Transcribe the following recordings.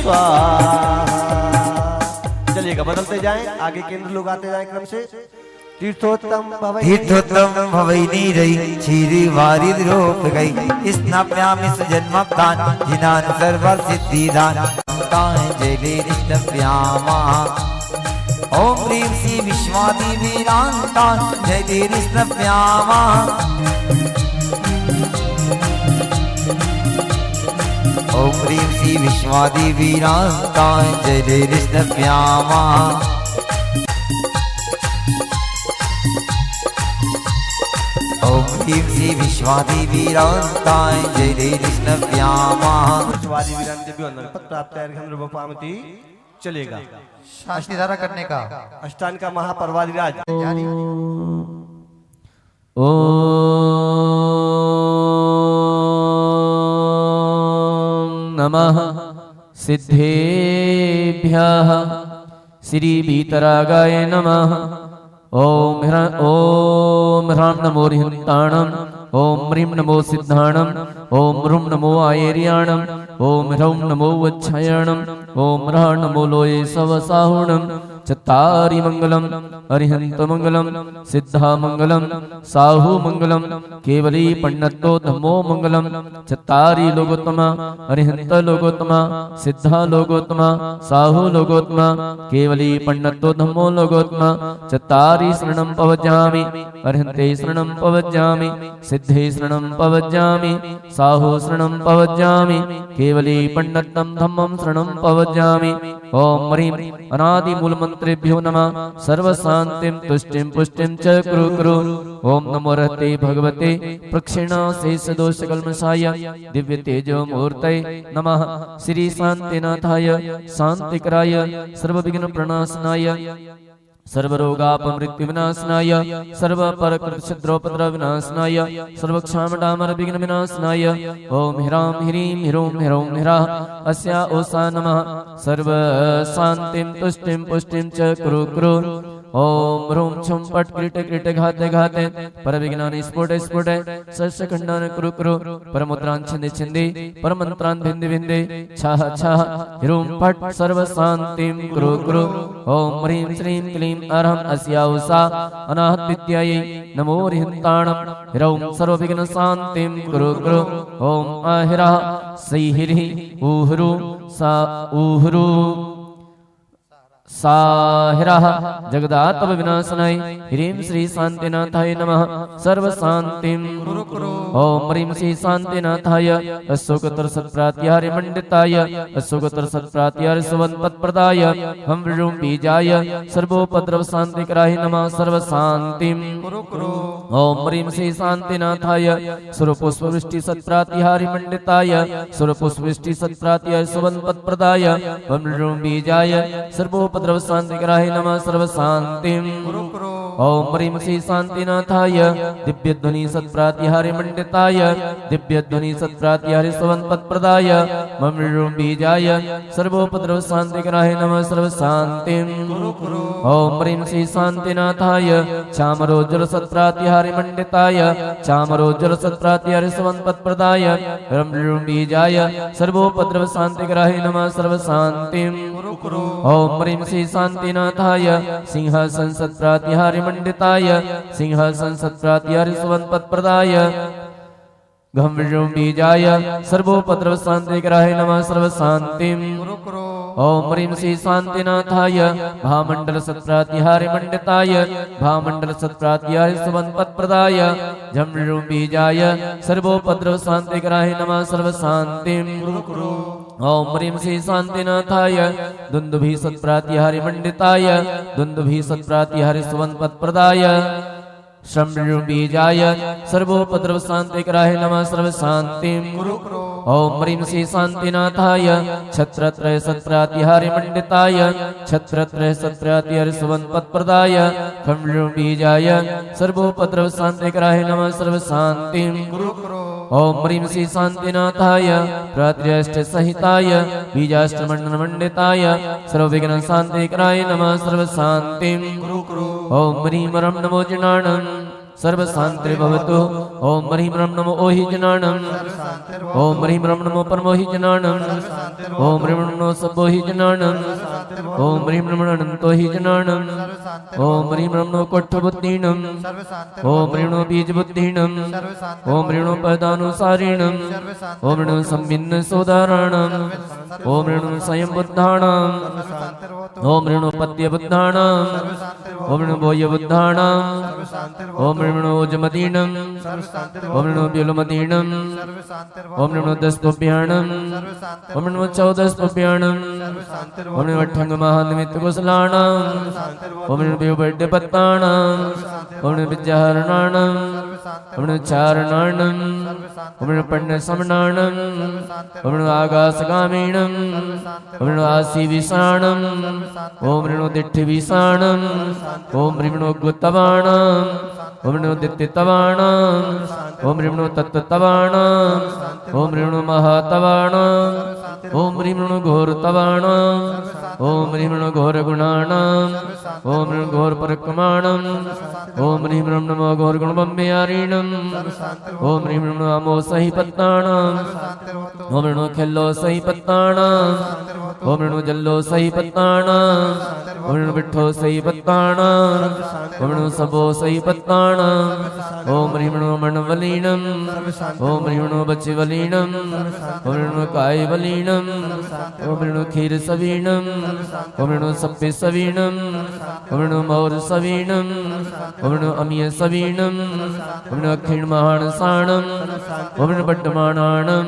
स्वाहा। चलिएगा, बदलते जाएं, आगे केंद्र लोग आते जाएं क्रम से। तीर्थोत्तम भवई नीरई क्षीरी वारिद रोप गई स्नाप्यामि सुजन्मप्तान जिनान सर्वर सिद्धिदान ताए जले रिष्टप्यामा ओम ह्रीं श्री विश्वादि वीरांतान जले रिष्टप्यामा ओम ह्रीं श्री विश्वादि वीरांतान जले रिष्टप्यामा ओम ह्रीं श्री विश्वादि वीरांताय जय कृष्णव्यामा विश्वादि वीरांतेभ्यो नरपत प्राप्तार्घ्यं रूपपामति। चलेगा, शांति धारा करने का अष्टांग का महापर्वाधिराज। ओम नमः सिद्धेभ्यः श्री वीतरागाय नमः। ओम ह्रां नमो रिहंताणम ओम ह्रीं नमो सिद्धाणम ओम ह्रूं नमो आयर्याणम ओम ह्रौं नमो वच्छायणम ओम ह्रां नमो लोये सवसाहुणम। चत्तारि मंगलम अरिहंत मंगलम सिद्धा मंगलम साहु मंगलम केवली पन्नतो धम्मो मंगलम। चत्तारि लोकोत्तमा अरिहंत लोकोत्तमा सिद्धा लोकोत्तमा साहु लोकोत्तमा केवली पन्नतो धम्मो लोकोत्तमा। चत्तारि शरणं पवज्जामि अरिहन्ते शरणं पवज्जामि सिद्धे शरणं पवज्जामि साहु शरणं पवज्जामि केवली पन्नतं धम्मं शरणं पवज्जामि। ओम ह्रीं अनादि मूल मंत्रेभ्यो नमः। सर्व शांतिं तुष्टिं पुष्टिं च कुरु कुरु। ओम नमो रहते भगवते प्रक्षिणा शेष दोष कल्मषाय दिव्य तेजो मूर्तये नमः। श्री शांतिनाथाय शांतिकराय सर्व विघ्न प्रणाशनाय सर्वरोगापमृत्यु विनाशनाय सर्वपरकृतछिद्रोपद्रव विनाशनाय सर्वक्षामडामर विघ्न विनाशनाय ओम ह्रां ह्रीं ह्रूं ह्रौं ह्राः अस्या ओसा नमः। सर्व शांतिं तुष्टिं पुष्टिं च कुरु कुरु। ओम ह्रूं छुं पट क्रीट क्रीट घाते घाते परविघ्नानि स्फुटे स्फुटे सस्य खंडान कुरु कुरु। परमुद्रान् छिन्दे छिन्दे परमन्त्रान् भिन्दे भिन्दे छाह छाह ह्रूं पट सर्व शांतिं कुरु कुरु। ओम ह्रीं श्रीं क्लीं अर्हं अस्या उषा अनाहत विद्यायै नमो रिहन्ताणं ह्रौं सर्वविघ्न शांतिं कुरु कुरु। ओम आहिरः सैहिरिः ऊहरु सा ऊहरु साहिरः जगदातव विनाशनाय ह्रीं श्री शांतिनाथाय नमः। सर्व शांतिं कुरु कुरु। ओम ह्रीं श्री शांतिनाथाय अशोकतर सत्प्रात्याहार्य मंडिताय अशोकतर सत्प्रात्याहार्य सुवनपत्प्रदाय हम ह्रूं बीजाय सर्वोपद्रव शांतिकराय नमः। सर्व शांतिं कुरु कुरु। ओम ह्रीं श्री शांतिनाथाय सुरपुष्पवृष्टि सत्प्रात्याहार्य मंडिताय सुरपुष्पवृष्टि सत्प्रात्याहार्य सुवनपत्प्रदाय हम ह्रूं बीजाय सर्वोपद्रव शांतिकराय नमः। सर्व शांतिं कुरु कुरु। ओम ह्रीं श्री शांतिनाथाय दिव्यध्वनि सत्प्रातिहार्य मंडिताय दिव्यध्वनि सत्प्रातिहार्य सुवनपत्प्रदाय मम ह्रूं बीजाय सर्वोपद्रव शांतिकराय नमः। सर्व शांतिं कुरु कुरु। ओम ह्रीं श्री शांतिनाथाय चामरोज्ज्वल सत्प्रातिहार्य मंडिताय चामरोज्ज्वल सत्प्रातिहार्य सुवनपत्प्रदाय मम ह्रूं बीजाय सर्वोपद्रव शांतिकराय नमः। सर्व शांतिं कुरु कुरु। ओम ह्रीं श्री शांतिनाथाय सिंहासन सत्प्रातिहार्य मंडिताय सिंहासन सत्प्रातिहार्य सुवनपत्प्रदाय घम ह्रूं बीजाय सर्वोपद्रव शांतिकराय नमः। सर्व शांतिं कुरु कुरु। ओम ह्रीं श्री शांतिनाथाय भामंडल सत्प्रातिहार्य मंडिताय भामंडल सत्प्रातिहार्य सुवनपत्प्रदाय झम ह्रूं बीजाय सर्वोपद्रव शांतिकराय नमः। सर्व शांतिं कुरु कुरु। ओम ह्रीं श्री शांतिनाथाय दुन्दुभि सत्प्रातिहार्य मंडिताय दुन्दुभि सत्प्रातिहार्य सुवनपत्प्रदाय श्रम ह्रूं बीजाय सर्वोपद्रव शांतिकराय नमः। सर्व शांतिं कुरु कुरु। ओम ह्रीं श्री शांतिनाथाय छत्रत्रय सत्प्रातिहार्य मंडिताय छत्रत्रय सत्प्रातिहार्य सुवनपत्प्रदाय खम ह्रूं बीजाय सर्वोपद्रव शांतिकराय नमः। सर्व शांतिं कुरु कुरु। ओम ह्रीं श्री शांतिनाथाय प्रात्र्यष्ट सहिताय बीजाष्टमंडल मंडिताय सर्वविघ्न शांतिकराय नमः। सर्व शांतिं कुरु कुरु। ओम ह्रीं रं नमो जिनाणं सर्व शांति भवतु। ओम ह्रीं ब्रह्म नमो ओहि जनानम। ओम ह्रीं ब्रह्म नमो परमोहि जनानम। ओम ह्रीं ब्रह्म नमो सबोहि जनानम। ओम ह्रीं ब्रह्म अनंतो हि जनानम। ओम ह्रीं ब्रह्म नमो कोट्ठबुद्धीनम। ओम ह्रीं नमो बीजबुद्धीनम। ओम ह्रीं नमो पदानुसारिणम। ओम ह्रीं नमो सम्मिन्न सोदाराणम। ओम ह्रीं नमो स्वयं बुद्धाणाम। ओम ह्रीं नमो पत्य बुद्धाणाम। ओम ह्रीं नमो बोय बुद्धाणाम। ओम ह्रीं नमो ओजमदीनम। ओम ह्रीं नमो ब्युलमदीनम। ओम ह्रीं नमो दस्तुभ्याणम। ओम ह्रीं नमो चौदस्तुभ्याणम। ओम ह्रीं नमो अठंग महानिमित्त कुशलाणाम। ओम ह्रीं नमो बेवड्डपत्ताणाम। ओम ह्रीं नमो विद्याहरणाणम। ओम ह्रीं नमो चारणाणम। ओम ह्रीं नमो पण्डसमणाणम। ओम ह्रीं नमो आकाशगामिणम। ओम ह्रीं नमो आसीविषाणम। ओम ह्रीं नमो दिट्ठिविषाणम। ओम ह्रीं नमो गुत्तवाणम। ओम ह्रीं नमो दित्तितवाणम। ओम ह्रीं नमो तत्तवाणम। ओम ह्रीं नमो महातवाणम। ओम ह्रीं नमो घोरतवाणम। ओम ह्रीं नमो घोरगुणाणम। ओम ह्रीं नमो घोरपरक्रमाणम। ओम ह्रीं नमो घोरगुणबम्बयारिणम। ओम ह्रीं नमो आमोसहिपत्ताणम। ओम ह्रीं नमो खिल्लोसहिपत्ताणम। ओम ह्रीं नमो जल्लोसहिपत्ताणम। ओम ह्रीं नमो पिट्ठोसहिपत्ताणम। ओम ह्रीं नमो सबोसहिपत्ताणम। ओम ह्रीं नमो मणवलीनम। ओम ह्रीं नमो बच्चिवलीनम। ओम ह्रीं नमो कायवलीनम। ओम ह्रीं नमो क्षीरसवीणम। ओम ह्रीं नमो सप्यसवीणम। ओम ह्रीं नमो मौरसवीणम। ओम ह्रीं नमो अमीयसवीणम। ओम ह्रीं नमो अक्षीणमहानसाणम। ओम ह्रीं नमो पट्टमाणाणम।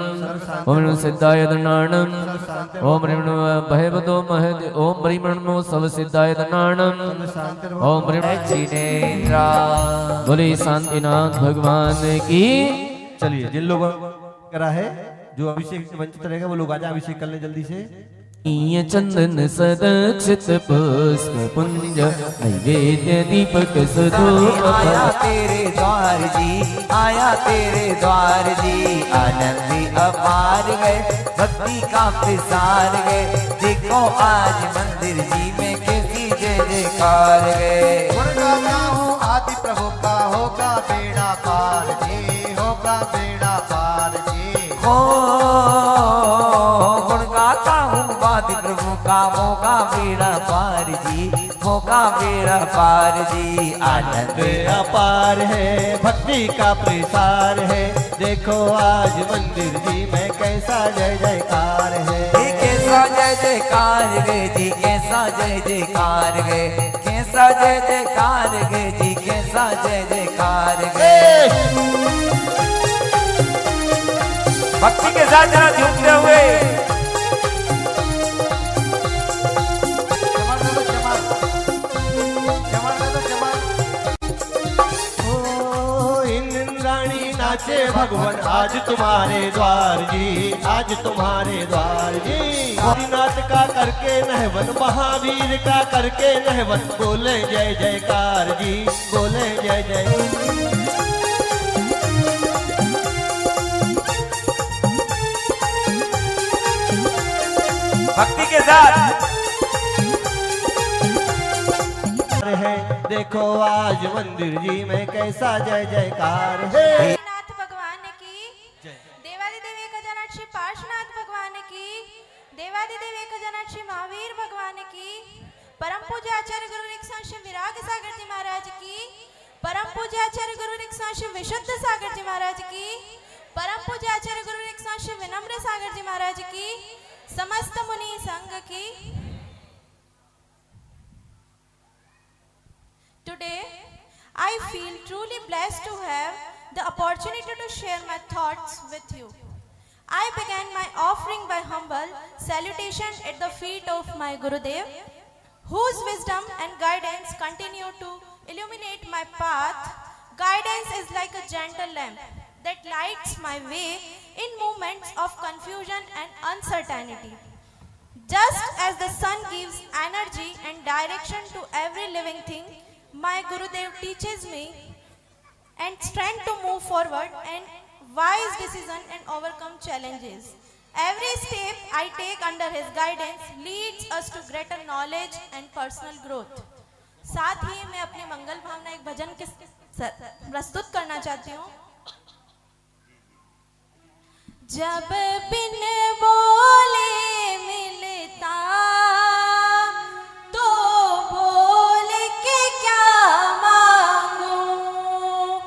ओम ह्रीं नमो सिद्धायतनाणम। ओम ह्रीं नमो भयवदो महद। ओम ह्रीं नमो सर्वसिद्धायतनाणम। ओम ह्रीं जिनेन्द्रा। बोले शांतिनाथ भगवान की। चलिए, जिन लोगों करा है, जो अभिषेक से वंचित रहेगा वो लोग आजा अभिषेक कर ले जल्दी से। चंदन सदक्षित पुष्प पुंज नैवेद्य दीपक सुधूप। आया तेरे द्वार जी, आया तेरे द्वार जी, आनंदी अपार गए, भक्ति का प्रसार गए। देखो आज मंदिर जी में कैसी जय जयकार गए। गुण गाता हूँ आदि प्रभु का, होगा बेड़ा पार जी, होगा बेड़ा पार जी। हो गुण गाता हूँ आदि प्रभु का, होगा बेड़ा पार जी, होगा बेड़ा पार जी। आनंद अपार है, भक्ति का प्रसार है। देखो आज मंदिर जी में कैसा जय जयकार है। कैसा जय जयकार गए जी, कैसा जय जयकार गए, कैसा जय जयकार गए जी, कैसा जय जयकार गए। भक्ति के साथ जरा झूमते हुए नाचे भगवान आज तुम्हारे द्वार जी, आज तुम्हारे द्वार जी। आदिनाथ का करके नहवन, महावीर का करके नहवन, बोले जय जयकार जी, बोले जय जय। भक्ति के साथ है, देखो आज मंदिर जी में कैसा जय जयकार है। देवादिदेव एकजनाथ श्री पार्श्वनाथ भगवान की। देवादिदेव एकजनाथ श्री महावीर भगवान की। परम पूज्य आचार्य गुरु रिक्सा श्री विराग सागर जी महाराज की। परम पूज्य आचार्य गुरु रिक्सा श्री विशुद्ध सागर जी महाराज की। परम पूज्य आचार्य गुरु रिक्सा श्री विनम्र सागर जी महाराज की। समस्त मुनि संघ की। Today, I feel truly blessed to have the opportunity to share my thoughts with you. I began my offering by humble salutation at the feet of my Gurudev, whose wisdom and guidance continue to illuminate my path. Guidance is like a gentle lamp that lights my way in moments of confusion and uncertainty. Just as the sun gives energy and direction to every living thing, my Gurudev teaches me and strength to move forward and wise decision and overcome challenges. Every step I take under his guidance leads us to greater knowledge and personal growth. साथ ही मैं अपनी मंगल भावना एक भजन के प्रस्तुत करना चाहती हूँ। जब बिन बोले मिलता तो बोल के क्या मांगूं,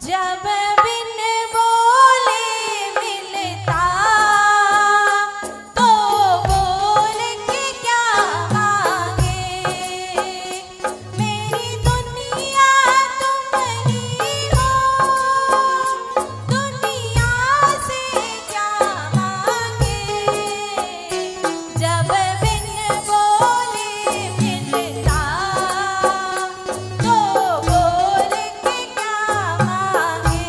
जब बिन बोले मिलता तो बोल के क्या मांगे। मेरी दुनिया तुम ही हो, दुनिया से क्या मांगे। जब बिन बोले मिलता तो बोल के क्या मांगे।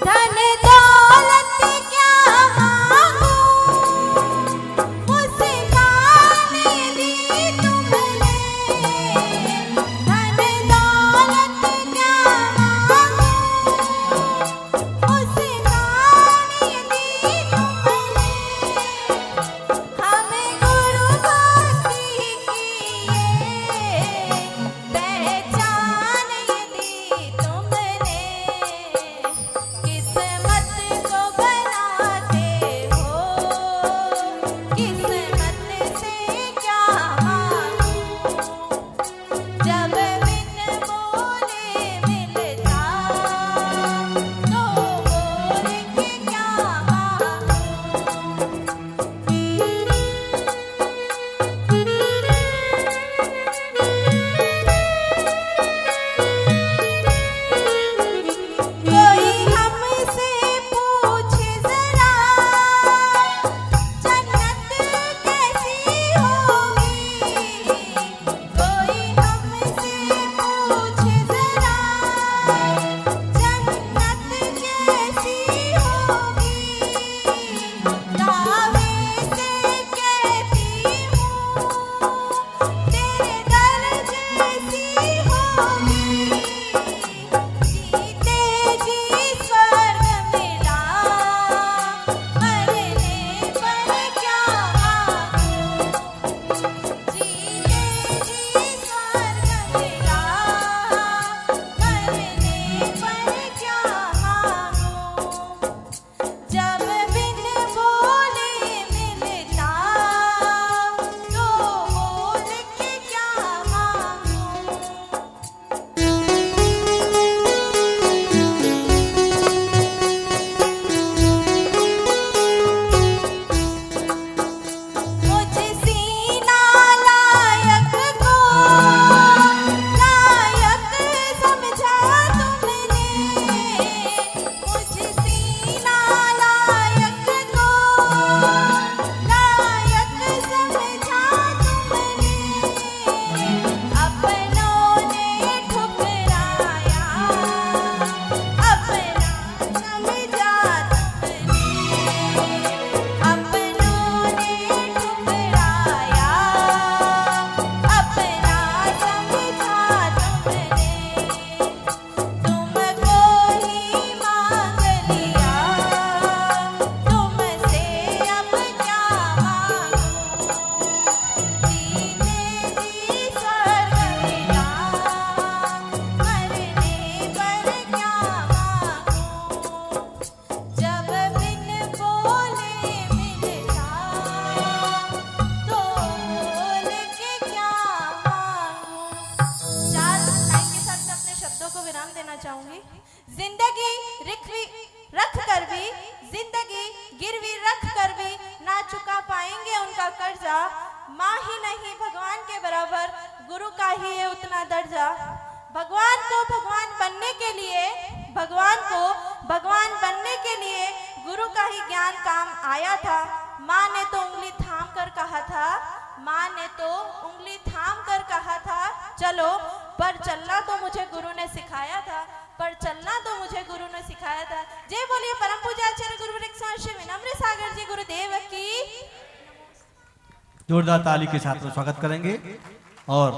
धन दौलत क्या मांगूं, मुस्कान दी तुमने। धन दौलत क्या मांगूं, मुस्कान दी तुमने। हमें गुरु भक्ति की पहचान दी तुमने। किस्मत को बनाते हो, किस्मत से क्या मांगूं। जब बिन बोले मिलता तो बोल के क्या कोई हमसे पूछे जरा, जन्नत कैसी होगी। कोई हमसे पूछे जरा, जन्नत कैसी होगी। दावे से कहती हूँ, तेरे दर जैसी होगी। जीते जी स्वर्ग मिला, मरने पर क्या मांगूं। जीते जी स्वर्ग मिला, मरने पर क्या मांगूं। जब बिन बोले मिलता तो बोल के क्या मांगूं। मुझ सीना लायक को लायक समझा तुमने। मुझ सीना लायक को लायक समझा तुमने। अपनों ने ठुकराया, अपना समझा तुमने। अपनों ने ठुकराया, अपना समझा तुमने। तुमको ही मांग लिया, तुमसे अब क्या मांगूं। जीते जी स्वर्ग मिला, मरने पर क्या मांगूं। जब बिन बोले मिलता तो बोल के क्या मांगूं। 4 लाइन के साथ मैं अपने शब्दों को विराम देना चाहूंगी। जिंदगी रख कर भी, जिंदगी गिरवी रख कर भी ना चुका पाएंगे उनका कर्जा। माँ ही नहीं भगवान के बराबर, गुरु का ही है उतना दर्जा। भगवान को भगवान बनने के लिए, भगवान को भगवान बनने के लिए गुरु का ही ज्ञान काम आया था। माँ ने तो उंगली थाम कर कहा था, माँ ने तो उंगली थाम कर कहा था, चलो। पर चलना तो मुझे गुरु ने सिखाया था, पर चलना तो मुझे गुरु ने सिखाया था। जय बोलिए परम पूज्य आचार्य गुरु वृक्ष विनम्र सागर जी गुरुदेव की। जोरदार ताली के साथ में स्वागत करेंगे। और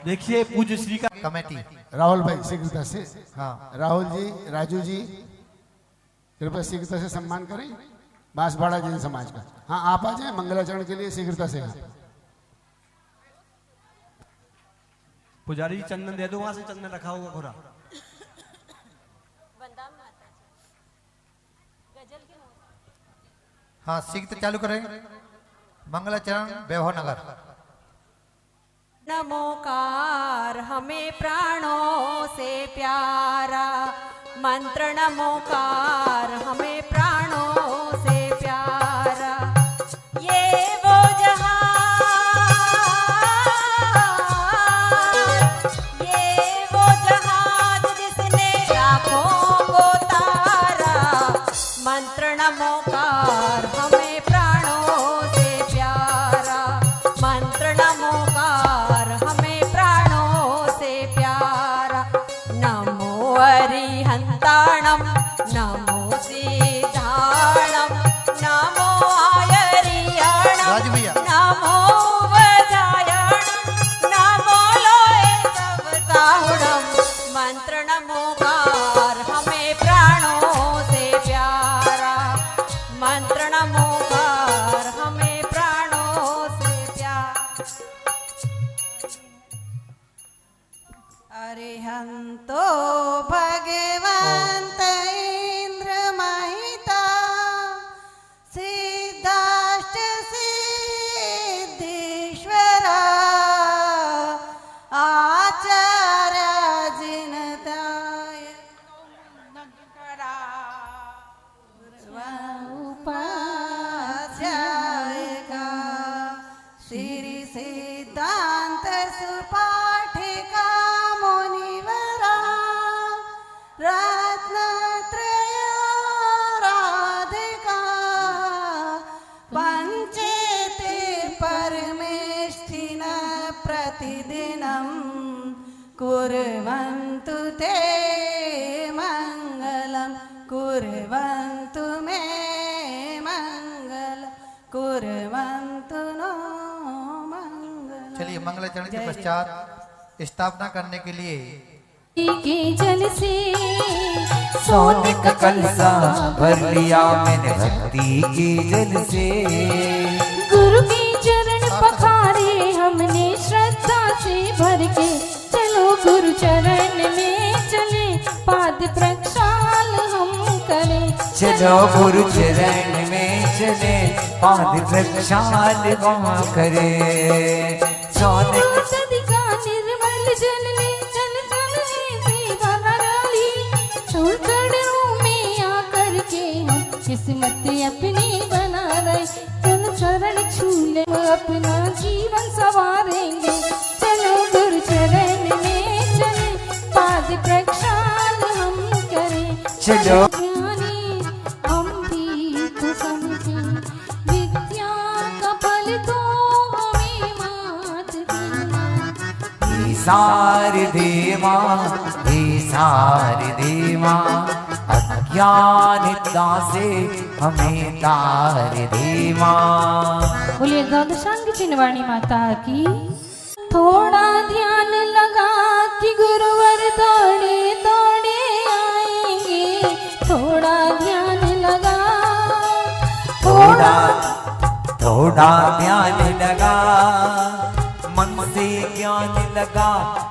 देखिए पूज्य श्री का कमेटी राहुल भाई शीघ्रता से, हाँ राहुल जी, राजू जी कृपया शीघ्रता से सम्मान करें बांसवाड़ा जैन समाज का। हाँ आप आ जाए मंगलाचरण के लिए शीघ्रता से। पुजारी जी चंदन दे दो, वहां से चंदन रखा होगा घोड़ा। हाँ शीघ्र चालू करें। मंगलाचरण वैभव नगर। नमोकार हमें प्राणों से प्यारा, मंत्र नमोकार हमें प्राणों से प्यारा। ये वो जहाज जिसने राखों को तारा, मंत्र नमोकार हमें प्राणों से प्यारा, मंत्र नमोकार हमें प्राणों से प्यारा। नमो अरिहंताणम नमो सिद्धाणम नमो आयरियाणम राजू भैया। नमो वजायणम नमो लोए सब साहुणम। मंत्र नमोकार हमें प्राणों से प्यारा, मंत्र नमोकार हमें प्राणों से प्यारा। अरिहंतो भगवंत इंद्र महिता, सिद्धाश्च सिद्धीश्वरा, आचार्य जिनताय उपाध्यायिका, श्री सिद्धांत सुपाठिका मुनिवरा, रत्नत्रय राधिका, पंचेते परमेष्ठिन प्रतिदिनं कुर्वन्तु ते मङ्गलं, कुर्वन्तु मे मङ्गलं, कुर्वन्तु नो मङ्गलम्। चलिए मंगलाचरण के पश्चात स्थापना करने के लिए के जल से सोने का कलसा भर लिया मैंने भक्ति के जल से। गुरु के चरण पखारे हमने श्रद्धा से भर के, चलो गुरु चरण में चले पाद प्रक्षाल हम करें। चलो गुरु चरण में चले पाद प्रक्षाल वहाँ करे। सोने सदिका निर्मल जल ले चल चल से भराली, चढ़ों में आकर के हम किस्मत अपनी बना रहे। चल चरण छू ले अपना जीवन संवारेंगे, चलो गुरु चरण में चले पाद प्रक्षाल हम करें। चलो ज्ञानी हम भी तो समझे, विद्या का फल तो हमें मात देना। शारदेवा हे शारदेवा, अज्ञानता से हमें तार देवा। बोलिए द्वादशांग चिन्हवाणी माता की। थोड़ा ध्यान लगा कि गुरुवर दौड़े दौड़े आएंगे, थोड़ा ध्यान लगा, थोड़ा थोड़ा ध्यान लगा, मन से ज्ञान लगा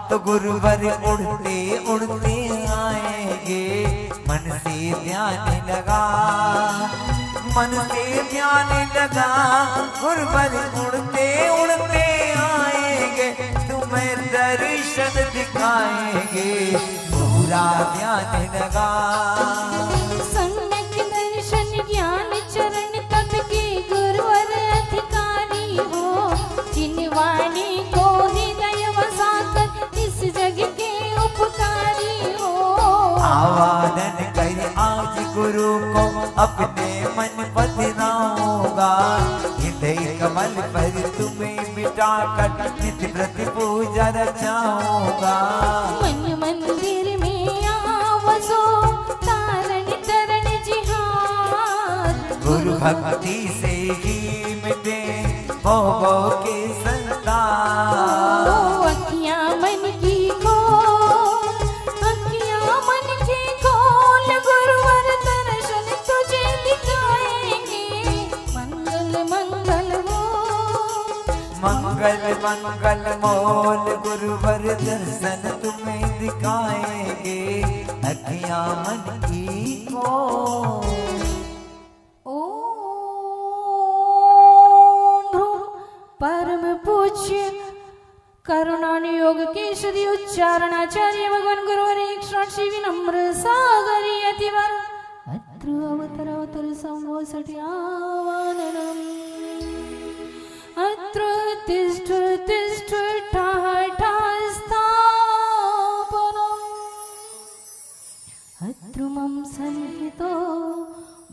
तो गुरुवर उड़ते उड़ते आएंगे। मन से ध्यान लगा, मन से ध्यान लगा, गुरुवर उड़ते उड़ते आएंगे, तुम्हें दर्शन दिखाएंगे। पूरा ध्यान लगा, सम्यक दर्शन ज्ञान चरण तब के गुरुवर अधिकारी हो, जिनवाणी को हृदय बसाकर इस जग के उपकारी हो। आवाहन कर आज गुरु को अपने मन बदनाऊंगा, हृदय कमल पर तुम्हें बिठाकर नित्य प्रति पूजा रचाऊंगा। मन मंदिर में आवसो तारण तरण जिहाद, गुरु भक्ति से ही मिटे मोह के संतान। अखियां मन की खोल, अखियां मन की खोल, गुरुवर दर्शन तुझे दिखाएंगे। मंगल मंगल हो, मंगल मंगल मोल गुरुवर दर्शन तुम्हें दिखाएंगे। अखियां मन की खोल। ओम ध्रुव परम पूज्य करुणानि योग केशरी उच्चारणाचार्य भगवान गुरुवर 108 विनम्र सागरी अतिवर अत्र अवतर अवतर संवसति आवाननम्। अत्र तिष्ठ तिष्ठ ठाः ठाः स्थापनम्। अत्र मम सन्निहितो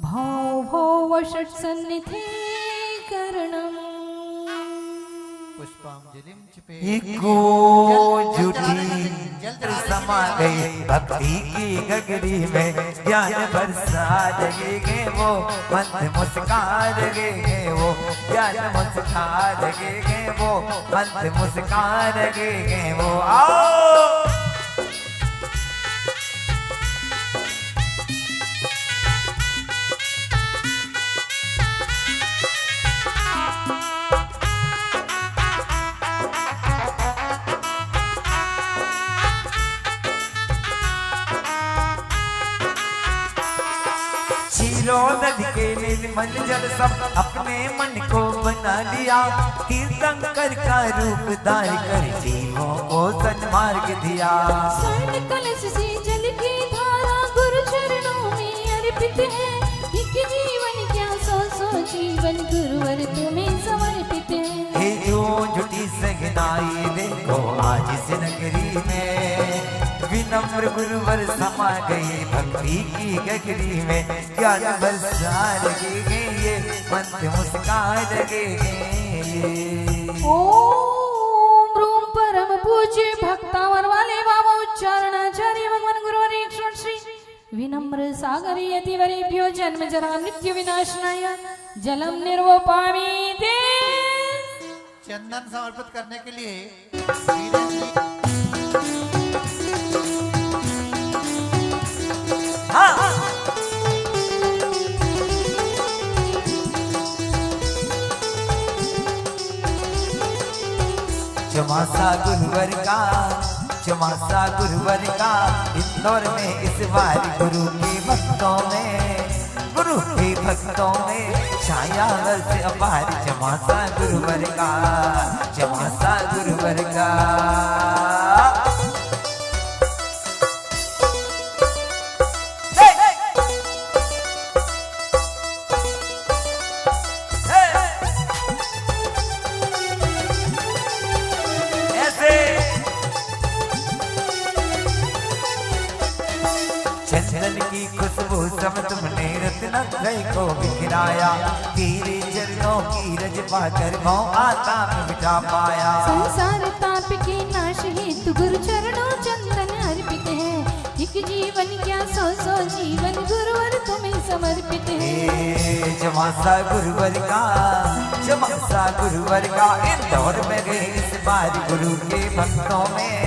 भाव भाव षट् सन्निधिकरणम्। पुष्पांजलिं चिपे एको जुटी समा गई भक्ति की गगरी में। ज्ञान बरसा लगेगे वो मंद मुस्कान लगेगे वो। ज्ञान मुस्कान लगेगे वो मंद मुस्कान लगेगे वो। आओ नदी के निर्मल जल सब अपने मन को बना लिया। तीर्थंकर का रूप धार कर जीवों को सन्मार्ग दिया। स्वर्ण कलश से जल की धारा गुरु चरणों में अर्पित है। एक जीवन क्या सौ सौ जीवन गुरुवर तुम्हें समर्पित है। हे जो जुटी सगनाई देखो आज इस नगरी में। विनम्र गुरुवर समा गए भक्ति की गगरी में। ज्ञान बरसा लगेगे ये मंद मुस्कान लगेगे ये। ओम रूम परम पूज्य भक्तावर वाले बाबा उच्चारणाचार्य भगवान गुरुवर 108 विनम्र सागरी यतिवरेभ्यो जन्म जरा मृत्यु विनाशनाय जलम निर्वपामि ते। चंदन समर्पित करने के लिए चमासा गुरुवर का, चमासा गुरुवर का इंदौर में इस बार गुरु के भक्तों में, गुरु के भक्तों में छाया से अपार। चमासा गुरुवर का, चमासा गुरुवर का। चंदन की खुशबू सब तुमने रत्न त्रय को बिखराया। तेरे चरणों की रज पाकर भौ आता में बिठा पाया। संसार ताप के नाश हेतु गुरु चरणों चंदन अर्पित है। एक जीवन क्या सौ सौ जीवन गुरुवर तुम्हें समर्पित है। चमासा गुरुवर का, चमासा गुरुवर का इंदौर में गए इस बार गुरु के भक्तों में,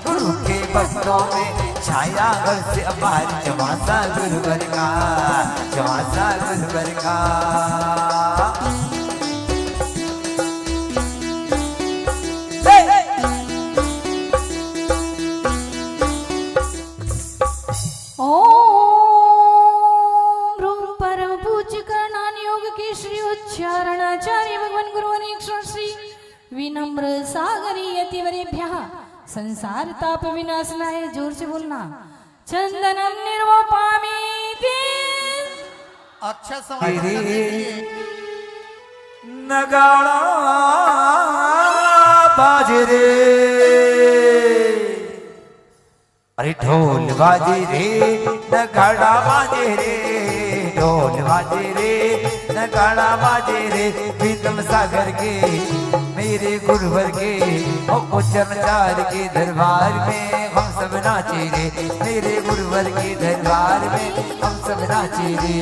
गुरु के भक्तों में छाया घर से अपार। चमासा गुरुवर का, चमासा गुरुवर का। ओम रूम परम पूज्य करणान योग के श्री उच्चारणाचार्य भगवान गुरुवर 108 विनम्र सागरी यतिवरेभ्यः संसार ताप विनाशनाय। जोर से बोलना। चंदनम निर्वपामि ते। अक्षर समर्पित करने के लिए नगाड़ा बाजे रे, अरे ढोल बाजे रे, नगाड़ा बाजे रे, ढोल बाजे रे, नगाड़ा बाजे रे। प्रीतम सागर के मेरे गुरुवर के उच्चरचार के दरबार में हम सब नाचे रे। मेरे गुरुवर के दरबार में हम सब नाचे रे।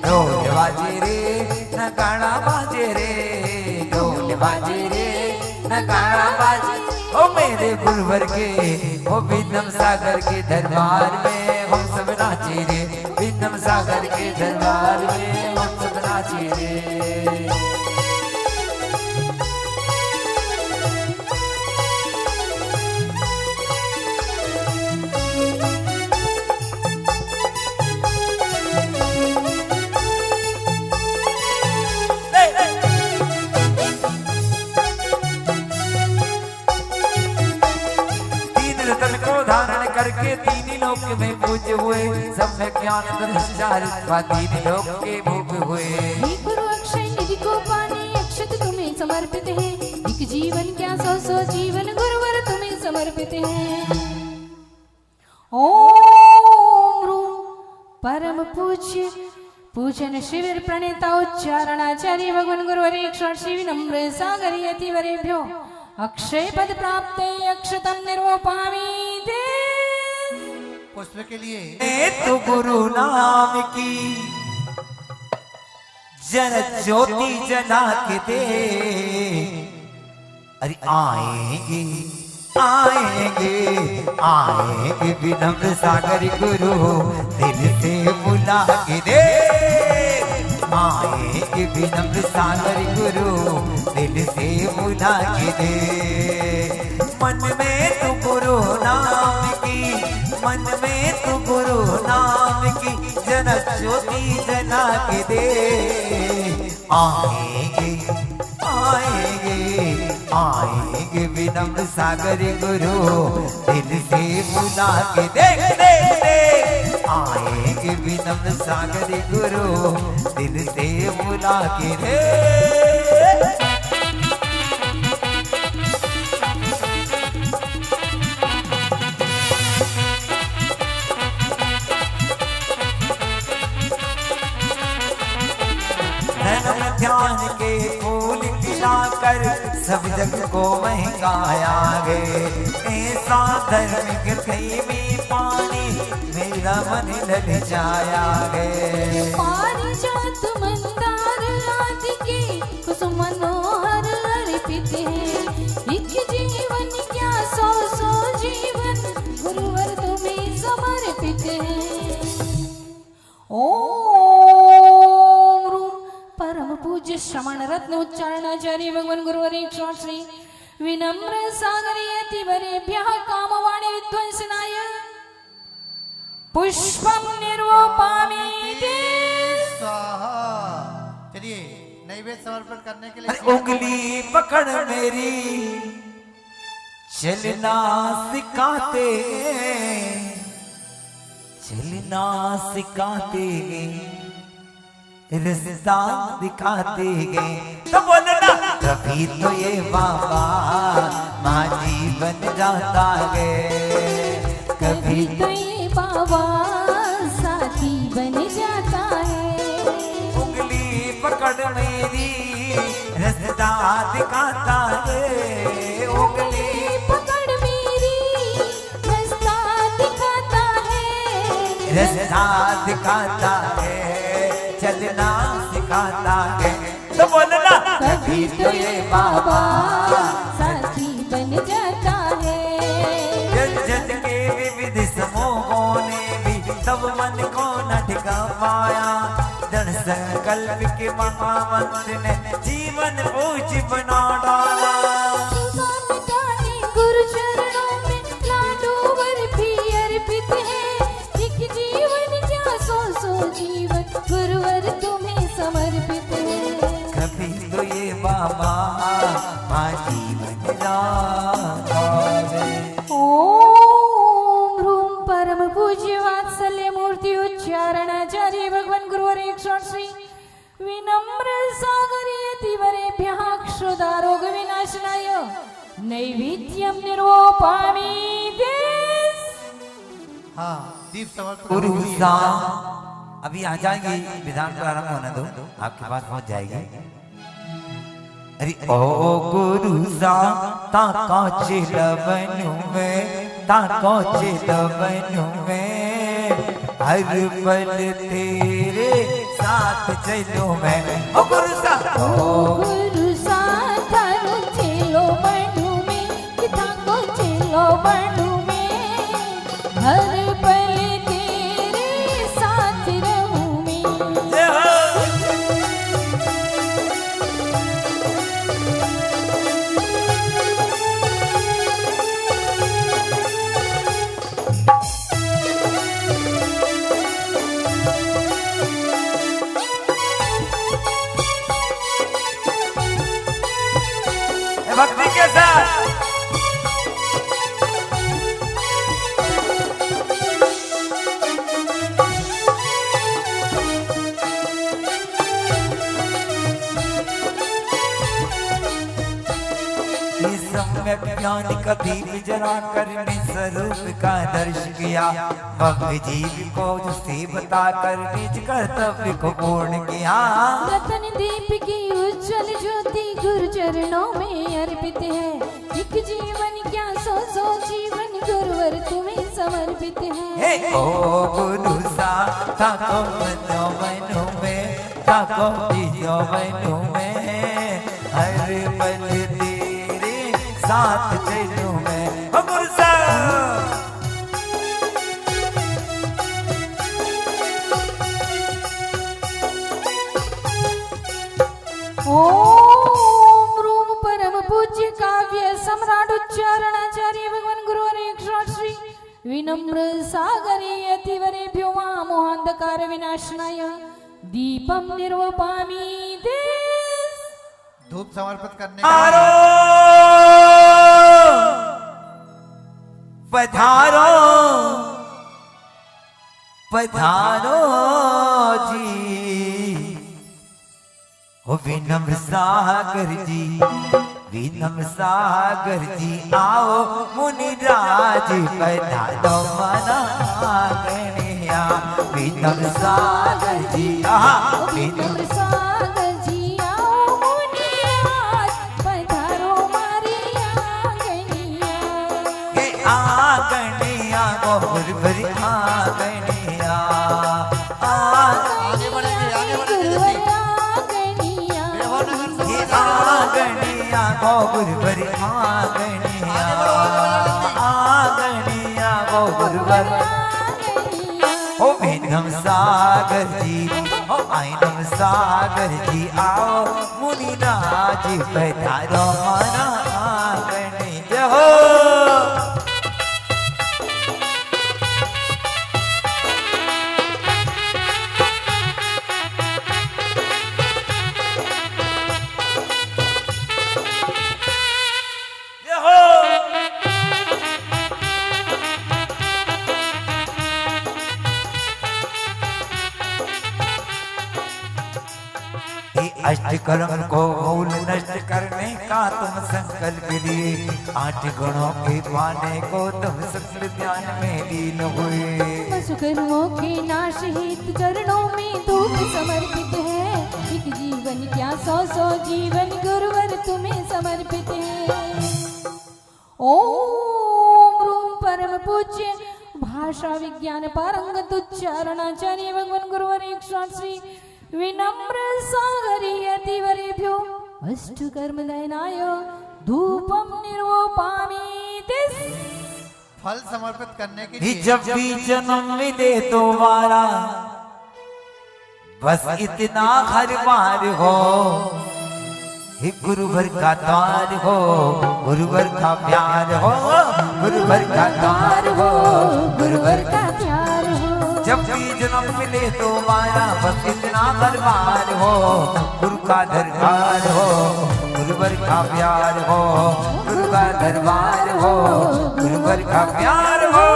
ढोल बाजे रे, नगाड़ा बाजे रे, ढोल बाजे रे नगाड़ा बाजे। ओ मेरे गुरुवर के ओ बिन्नम सागर के दरबार में हम सब नाचे रे, बिन्नम सागर के दरबार में हम सब नाचे रे। धारण करके तीन लोक में पूज हुए, सब में ज्ञान दर्शार तीन लोक के भोग हुए। हे गुरु अक्षय निधि को पाने अक्षत तुम्हें समर्पित है, एक जीवन क्या सौ सौ जीवन गुरुवर तुम्हें समर्पित है। ओम रूम परम पूज्य पूजन शिविर प्रणेता उच्चारणाचार्य भगवान गुरुवर 108 विनम्र सागरी यतिवरेभ्यो अक्षय पद प्राप्ते अक्षतम निर्वपामि ते। पुष्प के लिए तो गुरु नाम की जन ज्योति जना के दे। अरे आएंगे आएंगे आएंगे विनम्र सागर गुरु दिल से बुला के दे। आएंगे विनम्र सागर गुरु दिल से बुला के दे। मन में तू गुरु नाम की, मन में तू गुरु नाम की जन ज्योति जना के दे। आएंगे आएंगे आएंगे विनम्र सागर गुरु दिल से बुला के दे, दे, दे। आएंगे विनम्र सागर गुरु दिल से बुला के दे। ध्यान के फूल खिलाकर सब जग को महकाया गे। ऐसा धर्म गई में पानी मेरा मन लल जाया गे। पारिजात मंदार आदि के कुसुम मनोहर अर्पित है, एक जीवन क्या सौ सौ जीवन गुरुवर तुम्हें समर्पित है। ओम रूम परम पूज्य श्रवण रत्न उच्चारणाचार्य भगवान गुरुवर 108 विनम्र सागरी यतिवरेभ्यः कामवाणी विध्वंसनाय पुष्पम निर्वपामि ते। स्वाहा। चलिए नैवेद्य समर्पण करने के लिए उंगली पकड़ मेरी चलना सिखाते, चलना सिखाते रिश्ता दिखाते गए। तो बोलना कभी तो ये बाबा माझी बन जाता है, कभी तो ये बाबा साथी बन जाता है। उंगली पकड़ मेरी रास्ता दिखाता है, उंगली पकड़ मेरी रास्ता दिखाता है, रास्ता दिखाता है, चलना सिखाता है। तो बोलना कभी तो ये बाबा साथी बन जाता है। जन जन के विविध समूहों ने भी तब मन को न ठिका पाया। दृढ़ संकल्प के महामंत्र ने जीवन पूज बना डाला। गुरु चरणों में लाडू बर्फी अर्पित है, एक जीवन क्या सौ सौ जीवन गुरुवर तुम्हें समर्पित है। कभी तो ये बाबा माँ जीवन जाता है। ओम रूम परम पूज्य वात्सल्य मूर्ति उच्चारणाचार्य भगवान गुरुवर 108 विनम्र सागर यतिवरेभ्यः क्षुधारोग विनाशनाय नैवेद्यम निर्वपामि ते। हाँ दीप समर्पण गुरु अभी आ जाएंगे, विधान प्रारंभ होने दो, आपके पास पहुंच जाएगी। अरे ओ गुरु ताका चिलवनु में, ताका चिलवनु में हर पल तेरे साथ चलूं मैं। ओ गुरु गुरु साथ सम्यक ज्ञान का दीप जला करने स्वरूप का दर्श किया। भव्य जीव को से बता कर निज कर्तव्य को पूर्ण किया। रतन दीप की उज्जवल ज्योति गुरु चरणों में अर्पित है। एक जीवन क्या सौ सौ जीवन गुरुवर तुम्हें समर्पित है। ओ गुरु सा ताको मनो मनो में, ताको पियो मनो में, हर पल तेरे साथ चलूं मैं। ओ गुरु सा ओम रूम परम पूज्य काव्य सम्राट उच्चारणाचार्य भगवान गुरुवर एक श्री विनम्र सागरे अतिवरेभ्यो मोहांधकार विनाशनाय दीपम निर्वपामि देश। धूप समर्पित करने पधारो पधारो पधारो जी, ओ विनम्र सागर जी, विनम्र सागर जी, आओ मुनिराज पधारो मना गणिया। विनम्र सागर जी, विनम्र सागर जी, आओ मुनिराज पधारो मारी आंगनिया। के आंगनिया गोबर भरी आंगनिया, आगे बढ़ेंगे, आगे बढ़ेंगे जल्दी। आंगनिया गोबर भरी आंगनिया, आंगनिया गोबर भरी। ओ विनम सागर जी, ओ आइनम सागर जी, आओ मुनिराज पधारो मना आंगनिया। हो अष्टकर्म को मूल नष्ट करने का तुम संकल्प लिए। 8 गुणों के पाने को तुम सकल ध्यान में लीन हुए। सुकर्मों के नाश हित चरणों में धूप समर्पित है। एक जीवन क्या सौ सौ जीवन गुरुवर तुम्हें समर्पित है। ओम रूम परम पूज्य भाषा विज्ञान पारंगत उच्चारणाचार्य भगवान गुरुवर एक श्री विनम्र सागरी अतिवरेभ्यो अष्ट कर्म दयनाय धूपम निर्वपामि देश। फल समर्पित करने के ही लिए जब भी जन्म मिले तुम्हारा बस इतना हर बार हो। हे गुरुवर का द्वार हो, गुरुवर का प्यार हो, गुरुवर का द्वार हो, गुरुवर का प्यार हो। जब भी जन्म मिले तो माया बस इतना दरबार हो। गुरु का दरबार हो, गुरुवर का प्यार हो, गुरु का दरबार हो, गुरुवर का प्यार हो।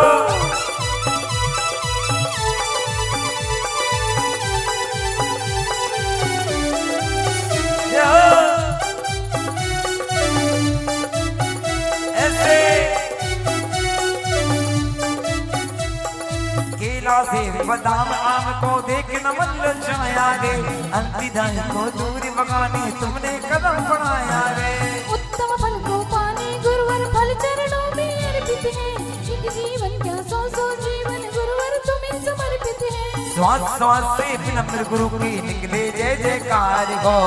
केला सेब बादाम आम को देख न मन ललचाया रे। अंतिदाई को दूर भगाने तुमने कदम बढ़ाया रे। उत्तम फल को पाने गुरुवर फल चरणों में अर्पित है। एक जीवन क्या सौ सौ जीवन गुरुवर तुम्हें समर्पित है। श्वास श्वास से विनम्र गुरु की निकले जय जयकार हो।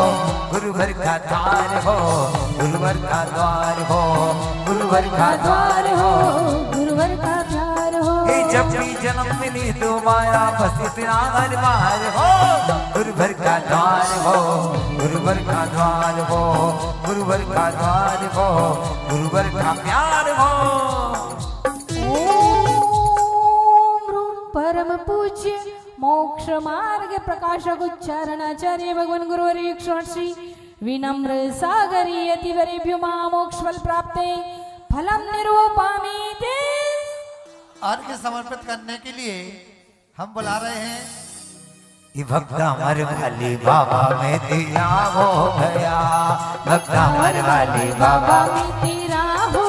गुरुवर का द्वार हो, गुरुवर का द्वार हो, गुरुवर का द्वार हो, गुरुवर का प्यार हो। जब भी जन्म मिली तो माया बस इतना हर बार हो। गुरुवर का द्वार हो, गुरुवर का द्वार हो, गुरुवर का द्वार हो, गुरुवर का प्यार हो। ओम रूम परम पूज्य मोक्ष मार्ग प्रकाशक उच्चारणाचार्य भगवान गुरुवर एक श्री विनम्र सागरी अतिवरेभ्यो मोक्ष फल प्राप्ते फलम निर्वपामि देश। अर्घ्य समर्पित करने के लिए हम बुला रहे हैं ये भक्ता मर वाली बाबा में तेरा हो गया, भक्ता मर वाली बाबा में तेरा हो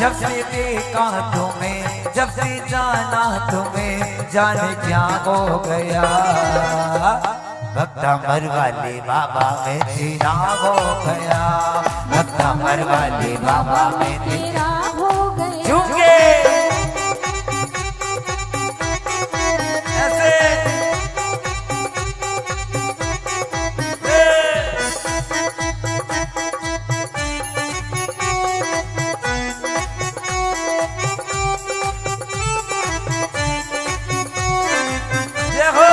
जब से देखा तुम्हें, जब से जाना तुम्हें, जाने क्या हो गया। भक्ता मर वाले बाबा में तेरा हो गया, भक्ता मर वाले बाबा में तेरा हो गया। झुके ऐसे देखो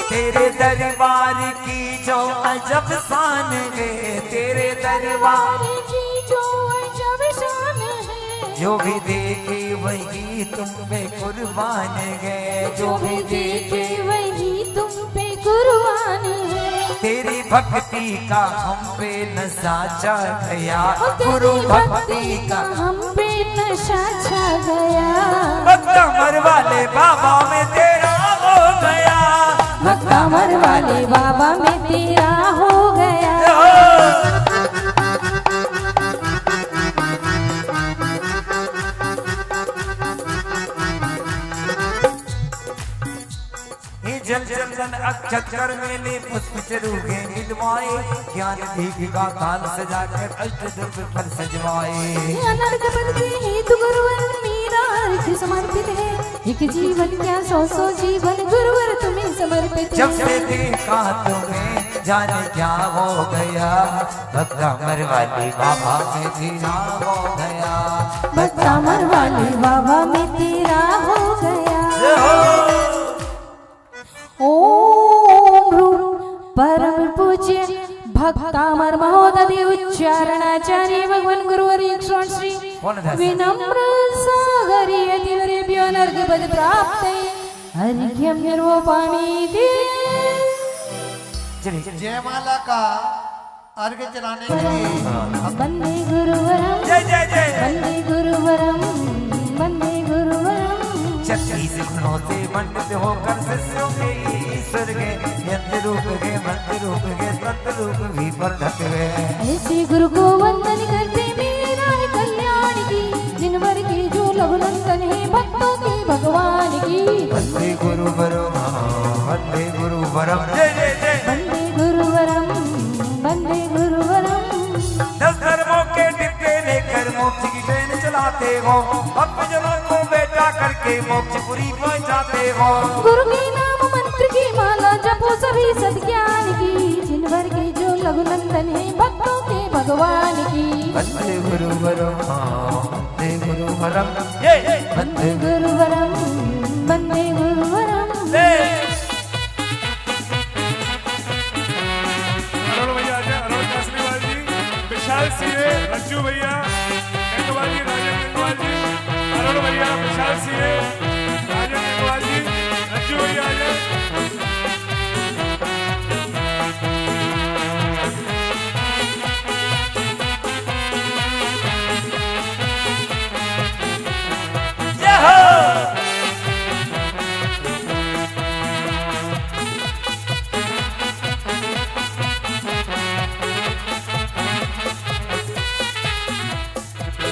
तेरे दरबार की जो अजब शान है, तेरे दरबार की जो अजब शान है, जो भी देखे वही तुम पे कुर्बान है, जो भी देखे वही तुम पे कुर्बान है। तेरी भक्ति का हम पे नशा छा गया, तेरी गुरु भक्ति का हम पे नशा छा गया। भक्ता मर वाले बाबा में तेरा हो गया, भक्ता मर वाले बाबा में तेरा हो गया। जल चंदन अक्षत कर मेले पुष्प चरूगे मिलवाए, ज्ञान दीपिका काल सजा कर अष्ट दुर्ग पर सजवाए। अनर्क पद के हेतु गुरुवर मेरा अर्थ समर्पित है, एक जीवन क्या सौ सौ जीवन गुरुवर तुम्हें समर्पित है। जब से देखा तुम्हें जाने क्या हो गया, भक्ता मर वाले बाबा में तेरा हो गया, भक्ता मर वाले बाबा में तेरा हो गया। ओम परम पूज्य भक्तामर महोदय उच्चारणाचार्य भगवान गुरुवर्य श्री विनम्र सागरीय तिवरेभ्यो नर्गपद प्राप्त अर्घ्यं निर्वपामि ते। जयमाला का अर्घ चढ़ाने के लिए वंदे गुरुवरम, जय जय जय। वंदे गुरुवरम, वंदे गुरुवरम। 36 गुणों से मंडित होकर शिष्यों के ईश्वर के यंत्र रूप के मंत्र रूप के तंत्र रूप भी प्रकट हुए। ऐसे गुरु को वंदन करते मेरा है कल्याण की, जिनवर के जो लघुनंदन है भक्तों के भगवान की। वंदे गुरु वरम, वंदे गुरु वरम, जय जय जय। वंदे गुरुवरम, वंदे गुरुवरम। 10 धर्मों के डिब्बे लेकर मोक्ष की ट्रेन चलाते हो, अपनों को बेटा करके मोक्षपुरी पहुंचाते हो। गुरु के नाम मंत्र की माला जपो सभी सद्ज्ञान की, जिनवर के जो लघुनंदन है भक्तों के भगवान की। वंदे गुरु वरम, वंदे गुरु वरम, जय। वंदे गुरुवरम, वंदे गुरुवरम। अरुण भैया आ जाए, अरुण कासरीवाल जी, विशाल सिंह, रज्जू भैया, गंगवाल जी, राजन गंगवाल जी, अरुण भैया, विशाल सिंह, राजन गंगवाल जी, रज्जू भैया आ जाए।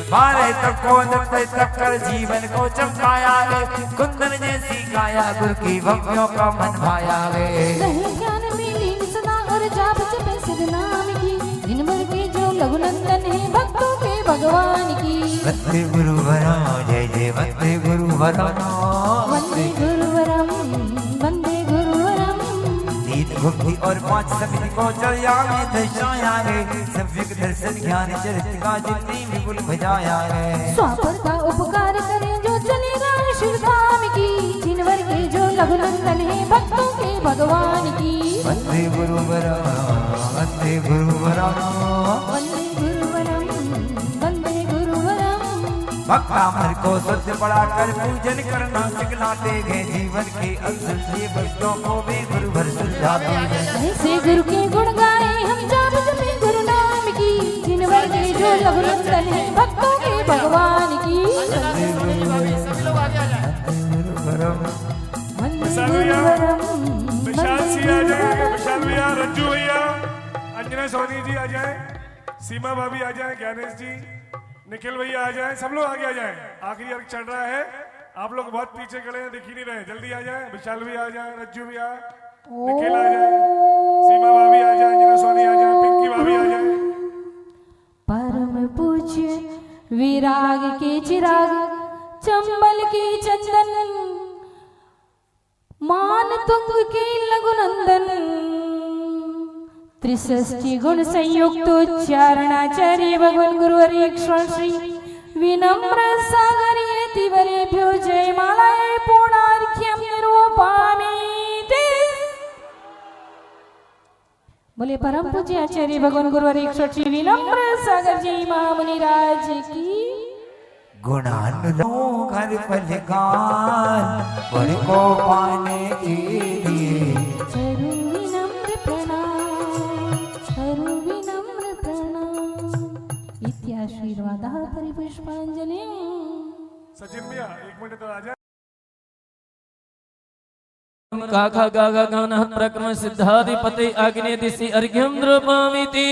मारे तब को जब तब कर जीवन को चमकाया है, कुंदन जैसी काया गुरु की भक्तियों का मन भाया है। रहे ज्ञान में लीन सदा और जाप जपे सिद्ध नाम की, जिनवर के जो लघुनंदन है भक्तों के भगवान की। वंदे गुरु वरम, जय जय। वंदे गुरु वरम, वंदे गुरुवरम, वंदे गुरुवरम। तीन भक्ति और 5 समिति को चर्या में दर्शाया है, सभ्यक दर्शन ज्ञान चरित्र का जितनी भी गुल बजाया है। स्वापर का उपकार करें जो चलेगा शिव धाम की, जिनवर के जो लघुनंदन है भक्तों के भगवान की। वंदे गुरु वरम, वंदे गुरु वरम, वंदे गुरुवरम, वंदे गुरुवरम। भक्ता मन को सत्य बढ़ाकर पूजन करना सिखलाते गए, जीवन के असल से भक्तों को भी गुरु भर सुलझाते गए। ऐसे गुरु के गुण गाए हम जाप जपे गुरु नाम की, जिनवर के जो लघुनंदन है भक्तों के भगवान की। वंदे गुरु वरम, वंदे गुरुवरम, विशाल वंदे सिंह, जीना सोनी जी आ जाए, सीमा भाभी आ जाए, ज्ञानेश जी, निखिल भैया आ जाए, सब लोग आगे आ जाए। आखिरी अर्घ चल रहा है, आप लोग बहुत पीछे खड़े हैं, दिख ही नहीं रहे, जल्दी आ जाए। विशाल भी आ जाए, रज्जू भी आ, निखिल आ जाए, सीमा भाभी आ जाए, जीना सोनी आ जाए, पिंकी भाभी आ जाए। परम पूज्य विराग के चिराग, चंबल की चंदन, मान तुंग के लघुनंदन, त्रिषष्टि गुण संयुक्त उच्चारणाचार्य भगवान गुरुवर श्री विनम्र सागर यतिवरेभ्यो जय मालाय पूर्णार्घ्यं निरूपयामि। बोले परम पूज्य आचार्य भगवान गुरुवर श्री विनम्र सागर जी महामुनिराज की। गुणानुलोम हर पल काल बड़ को पाने के लिए करूं विनम्र प्रणाम, करूं विनम्र प्रणाम। इत्याशीर्वादः परिपुष्पांजलि। सचिन भैया 1 मिनट तो आ जाए। काका गागा गानः प्रक्रम सिद्धाधिपते आग्नेय दिशि अर्घ्यं द्रवामिति।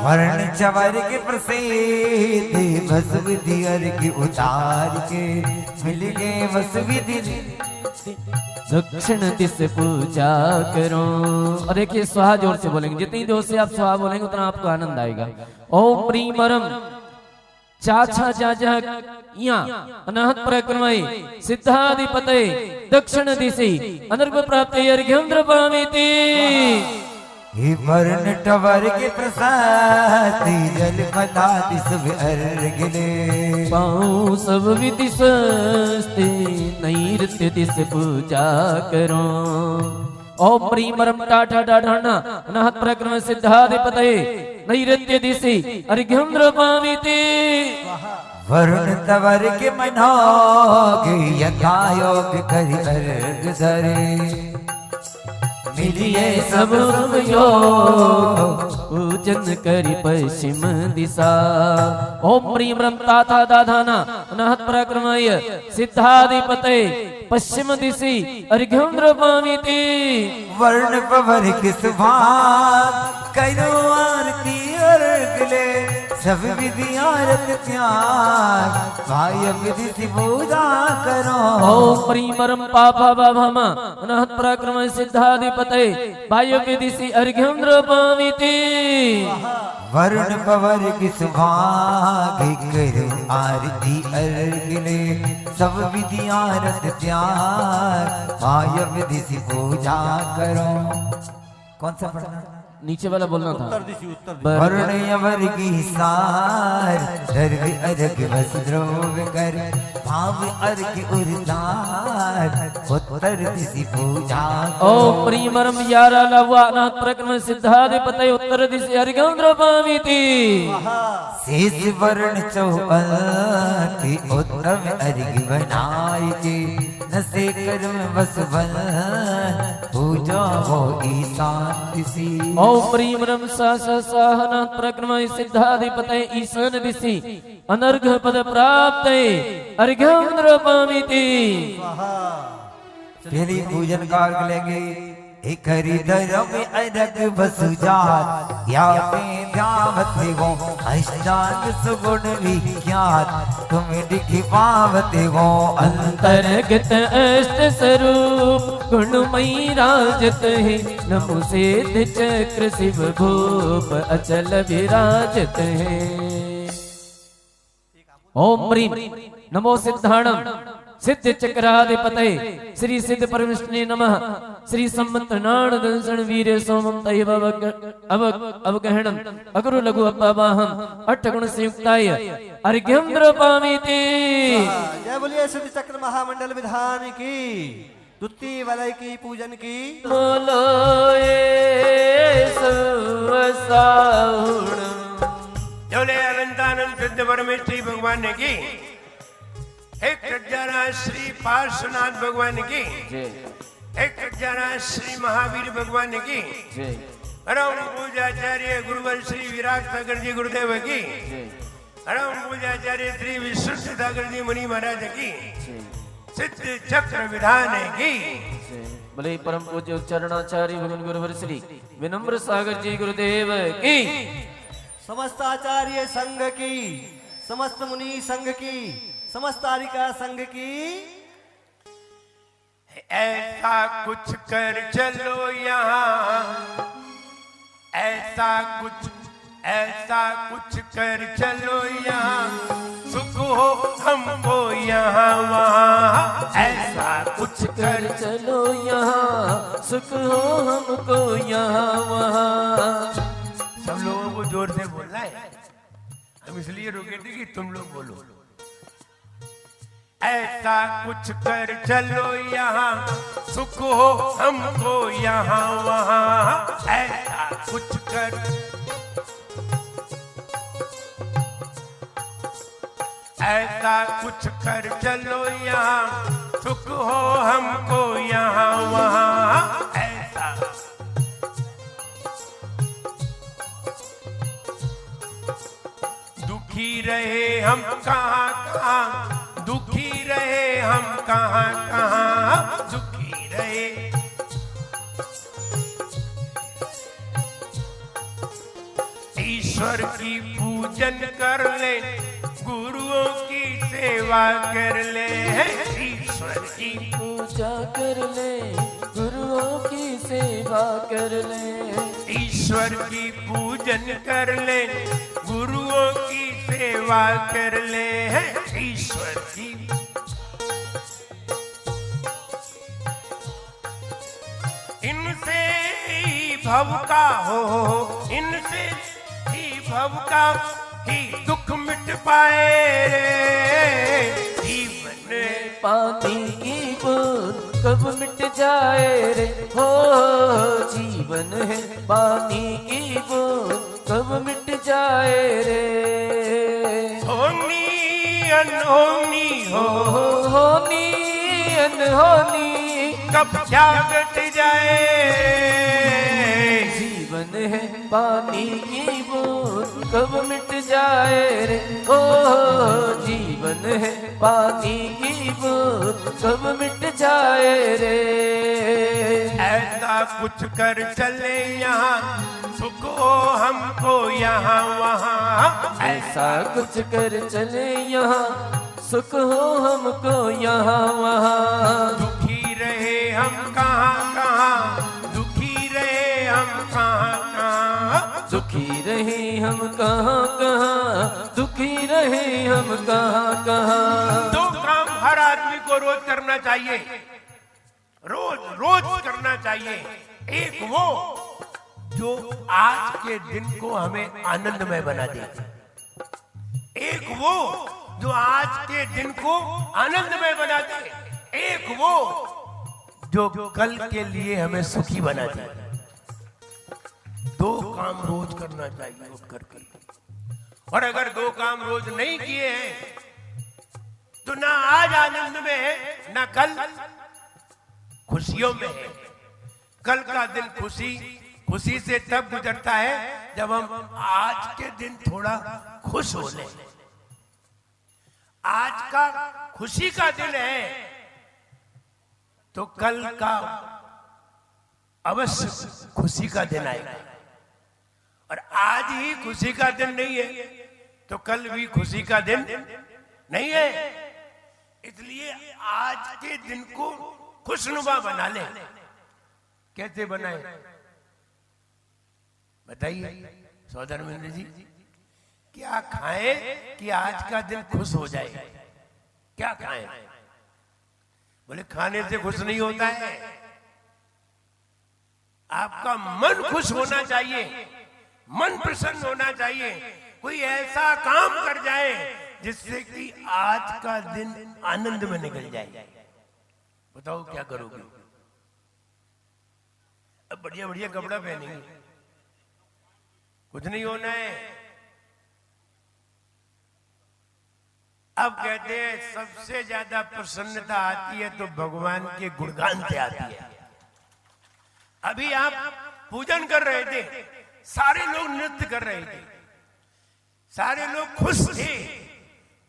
वर्ण चवर के प्रसिद्ध बस विधि अर्घ्य उतार के मिल गए बस विधि दक्षिण दिश पूजा करो। और देखिए स्वाहा जोर से बोलेंगे, जितनी जोर से आप स्वाहा बोलेंगे उतना आपको आनंद आएगा। ओम प्रीमरम चाचा जाजा या अनहत प्रक्रमय सिद्धाधिपते दक्षिण दिशि अनर्घ प्राप्ति अर्घ्यं द्रवामिति। हे वर्ण टवर के प्रसाद जल फला दिस अर्घ्य ले पाऊँ सब विधि सस्ते नैऋत्य दिश पूजा करो। ओम प्रीमरम टाटा डाढ़ाना अनहत प्रक्रम सिद्धाधिपते नैऋत्य दिशि अर्घ्यं द्रवामिति। वरुण तवर के मनोगे यथायोग करि अर्घ धरे मिलिए सब योग पूजन करि पश्चिम दिशा। ओम प्रीम रम ताथा दाधाना अनहत प्रक्रमय सिद्धाधिपते पश्चिम दिशि अर्घ्यं द्रवामिति। वर्ण पवर के सुभाग करो आरती अर्घ ले सब विधि आरत त्याग भाय विधि से पूजा करो। ओम प्रीमरम पापा बाभमा अनहत प्रक्रम सिद्धाधिपते भाय विधि से अर्घ्यं द्रवामिति। वरुण पवर की सुभाग करो आरती अर्घ ले सब विधि आरत त्याग भाय विधि से पूजा करो। कौन सा पढ़ना? नीचे वाला बोलना था। उत्तर दिशि उत्तर दिशि। वरुण यवर की सार दर्व अर्घ बस द्रोव कर भाव अर्घ उर्तार उत्तर दिशि पूजा। ओम प्रीमरम यारा लवा अनहत प्रक्रम सिद्धाधिपते उत्तर दिशि अर्घ्यं द्रवामिति। शेष वर्ण चौपति उत्तम अर्घ बनाए के न से कर्म बस बन पूजा हो ईशान दिशि। ओम प्रीमरम सहना प्रक्रम सिद्धाधिपते ईशान दिशि अनर्घ पद प्राप्ते अर्घ्यं द्रवामिति। पहली पूजन कार्य लेंगे। एक हरिधर में अर्घ बसुजात या में ध्यावते हो अष्टांग सुगुण विख्यात तुम्हें दिखी पावते हो अंतर्गत अष्ट स्वरूप गुणमयी राजत है नमो सिद्ध चक्र शिव भूप अचल विराजत है। ओम प्रीम नमो सिद्धाणम सिद्ध चक्राधिपते श्री सिद्ध परमेश्वरी नमः श्री सम्मत नाण दंसन वीर सोमम तैव अवगहणम अगुरु लघु अपावाहम अष्ट गुण संयुक्ताय अर्घ्यं द्रवामिति। जय बोलिए सिद्ध चक्र महामंडल विधान की, द्वितीय वलय की पूजन की। बोलो जोले अनंतानंद सिद्ध परमेश्वरी भगवान की, एक खजाना श्री पार्श्वनाथ भगवान की, एक खजाना श्री महावीर भगवान की, परम पूजाचार्य गुरुवर श्री विराट सागर जी गुरुदेव की, परम पूजाचार्य श्री विश्व सागर जी मुनि महाराज की, सिद्ध चक्र विधान की। भले परम पूज्य उच्चारणाचार्य भगवान गुरुवर श्री विनम्र सागर जी गुरुदेव की। समस्त आचार्य संघ की, समस्त मुनि संघ की, समस्त आरिका संघ की। ऐसा कुछ कर चलो यहाँ, ऐसा कुछ कर चलो यहाँ, सुख हो हमको यहाँ वहाँ। ऐसा कुछ कर चलो यहाँ, सुख हो हमको यहाँ वहाँ। सब लोगों को जोर से बोलना है, हम इसलिए रुके थे कि तुम लोग बोलो। ऐसा कुछ कर चलो यहाँ, सुख हो हमको यहाँ वहाँ। ऐसा कुछ कर, ऐसा कुछ कर चलो यहाँ, सुख हो हमको यहाँ वहाँ। ऐसा दुखी रहे हम कहाँ कहाँ, दुखी रहे हम कहाँ कहाँ, दुखी रहे। ईश्वर की पूजन कर ले, गुरुओं की सेवा कर ले। ईश्वर की पूजा कर ले, गुरुओं की सेवा कर ले। ईश्वर की पूजन कर ले, गुरुओं की सेवा कर ले। ईश्वर की इनसे ही भव का हो, इनसे ही भव का ही दुख मिट पाए रे। जीवन पानी की बूंद कब मिट जाए रे, हो जीवन है पानी की बूंद कब मिट जाए रे। होनी अनहोनी हो, होनी अनहोनी कब जागट जाए। जीवन है पानी की बूंद कब मिट जाए रे, ओ जीवन है पानी की बूंद कब मिट जाए रे। ऐसा कुछ कर चले यहाँ, सुख हो हमको यहाँ वहाँ। ऐसा कुछ कर चले यहाँ, सुख हो हमको यहाँ वहाँ। दुखी रहे हम कहाँ कहाँ, दुखी रहे हम कहाँ कहाँ, दुखी रहे हम कहाँ कहाँ, दुखी रहे हम कहाँ कहाँ। दो काम हर आदमी को रोज करना चाहिए, रोज रोज करना चाहिए। एक वो जो आज के दिन को हमें आनंदमय बना दे, एक वो जो आज के दिन को आनंदमय बना दे, एक वो जो कल के लिए हमें सुखी बना दे। दो काम रोज करना चाहिए उठ करके। और अगर दो काम रोज नहीं किए हैं तो ना आज आनंद में है, ना कल खुशियों में है। कल का दिन खुशी से तब गुजरता है जब हम आज के दिन थोड़ा खुश हो लें। आज का खुशी का दिन है तो कल का अवश्य खुशी का दिन आएगा। और आज ही खुशी का दिन नहीं है तो कल भी खुशी का दिन नहीं है। इसलिए आज के दिन को खुशनुमा बना ले। कैसे बनाए बताइए सौदर मिंद्र जी, क्या खाएं कि आज का दिन खुश हो जाए? क्या खाएं? बोले खाने से खुश नहीं होता है, आपका मन खुश होना चाहिए, मन प्रसन्न होना चाहिए। कोई ऐसा काम कर जाए जिससे कि आज का दिन आनंद में निकल जाए। बताओ क्या करोगे? अब बढ़िया बढ़िया कपड़ा पहनेंगे, कुछ नहीं होना है। अब कहते हैं सबसे ज्यादा प्रसन्नता आती है तो भगवान के गुणगान से आती है। अभी आप पूजन कर रहे थे, सारे लोग नृत्य कर रहे थे, सारे लोग खुश थे।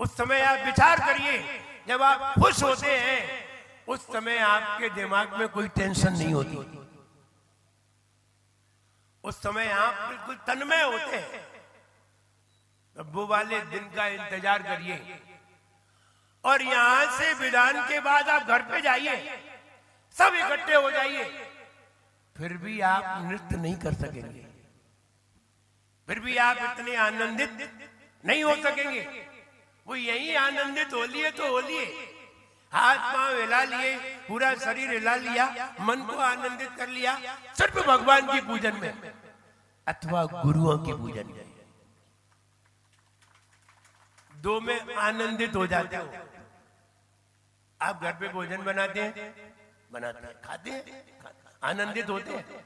उस समय आप विचार करिए जब आप खुश होते हैं उस समय आपके दिमाग में कोई टेंशन नहीं होती, उस समय आप बिल्कुल तन्मय होते हैं। तो वो वाले दिन का इंतजार करिए और यहां से विदान के बाद आप घर पे जाइए, सब इकट्ठे हो जाइए, फिर भी आप नृत्य नहीं कर सकेंगे, फिर भी आप इतने आनंदित नहीं हो सकेंगे। वो यही आनंदित हो लिए तो हो लिए, हाथ पांव हिला लिए, पूरा शरीर हिला लिया, मन को आनंदित कर लिया, सिर्फ भगवान की पूजन में अथवा गुरुओं की पूजन में, दो में आनंदित हो जाते हो। आप घर पे भोजन बनाते हैं, खाते हैं, आनंदित होते हैं।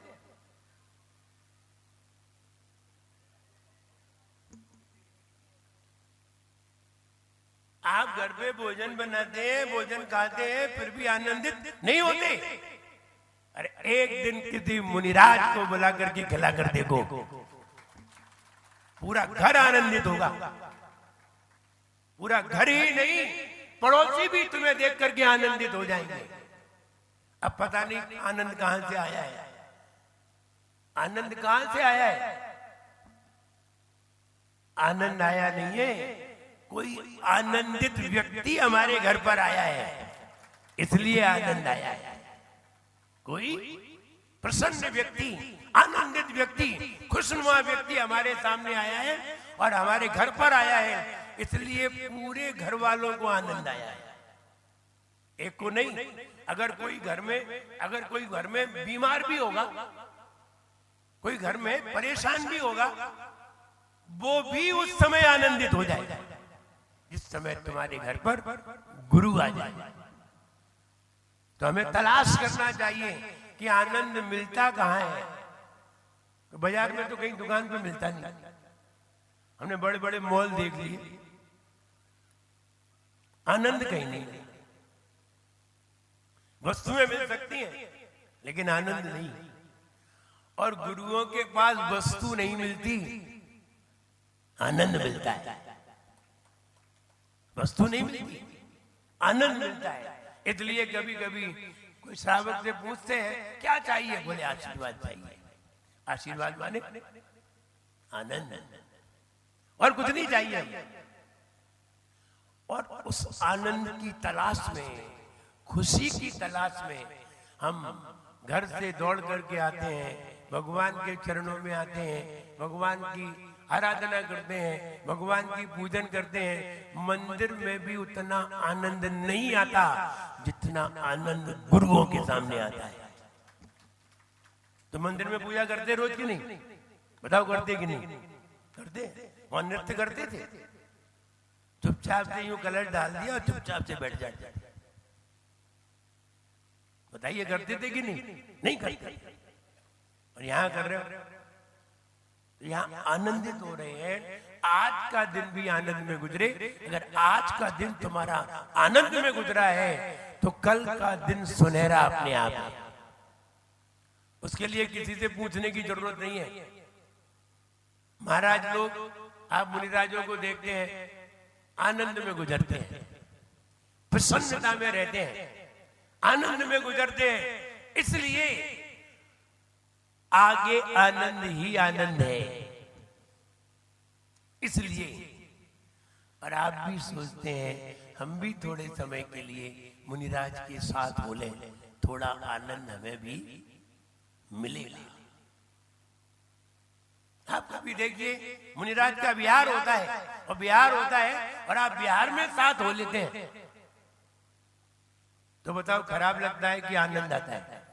आप घर पे भोजन बनाते हैं, भोजन खाते हैं, फिर भी आनंदित नहीं होते। अरे एक दिन किसी मुनिराज को बुला करके खिला कर देखो, पूरा घर आनंदित होगा। पूरा घर ही नहीं, पड़ोसी भी तुम्हें देख करके आनंदित हो जाएंगे। अब पता नहीं आनंद कहां से आया है, आनंद कहां से आया है। आनंद आया नहीं है, कोई आनंदित व्यक्ति हमारे घर पर आया है, इसलिए आनंद आया है। कोई प्रसन्न व्यक्ति, आनंदित व्यक्ति, खुशनुमा व्यक्ति हमारे सामने आया है और हमारे घर पर आया है, इसलिए पूरे घर वालों को आनंद आया है, एक को नहीं। अगर कोई घर में बीमार भी होगा, कोई घर में परेशान भी होगा, वो भी उस समय आनंदित हो जाएगा जिस समय तुम्हारे घर पर गुरु आ जाए। तो हमें तलाश करना चाहिए कि आनंद मिलता कहाँ है। तो बाजार में तो कहीं दुकान पे मिलता नहीं, हमने बड़े बड़े मॉल देख लिए, आनंद कहीं नहीं। वस्तुएं मिल सकती हैं लेकिन आनंद नहीं। और गुरुओं के पास वस्तु नहीं मिलती, आनंद मिलता है। वस्तु नहीं मिलती, आनंद मिलता है। इसलिए कभी कभी कोई श्रावक से पूछते हैं क्या चाहिए, बोले आशीर्वाद चाहिए। आशीर्वाद माने आनंद, और कुछ नहीं चाहिए। और उस आनंद की तलाश में, खुशी की तलाश में हम घर से दौड़ करके आते हैं, भगवान के चरणों में आते हैं, भगवान की आराधना करते हैं, भगवान की पूजन करते हैं। मंदिर में भी उतना आनंद नहीं आता जितना आनंद गुरुओं के सामने आता है। तो मंदिर में पूजा करते रोज की नहीं, बताओ करते कि नहीं करते? वहां नृत्य करते थे, चुपचाप से यूं कलश डाल दिया और चुपचाप से बैठ जाते। बताइए करते थे कि नहीं? नहीं करते। और यहां कर रहे हो, यहां आनंदित हो रहे हैं। आज का दिन भी आनंद में गुजरे। अगर आज का दिन तुम्हारा आनंद में गुजरा है तो कल का दिन सुनहरा अपने आप है। उसके लिए किसी से पूछने की जरूरत नहीं है। महाराज लोग, आप मुनिराजों को देखते हैं, आनंद में गुजरते हैं, प्रसन्नता में रहते हैं, आनंद में गुजरते हैं। इसलिए आगे आनंद ही आनंद है। इसलिए, और आप भी सोचते हैं हम भी थोड़े समय के लिए मुनिराज के साथ बोले, थोड़ा आनंद हमें भी मिलेगा। आप कभी देखिए मुनिराज का बिहार होता है, और बिहार होता है और आप बिहार में साथ हो लेते हैं, तो बताओ खराब लगता है कि आनंद आता है?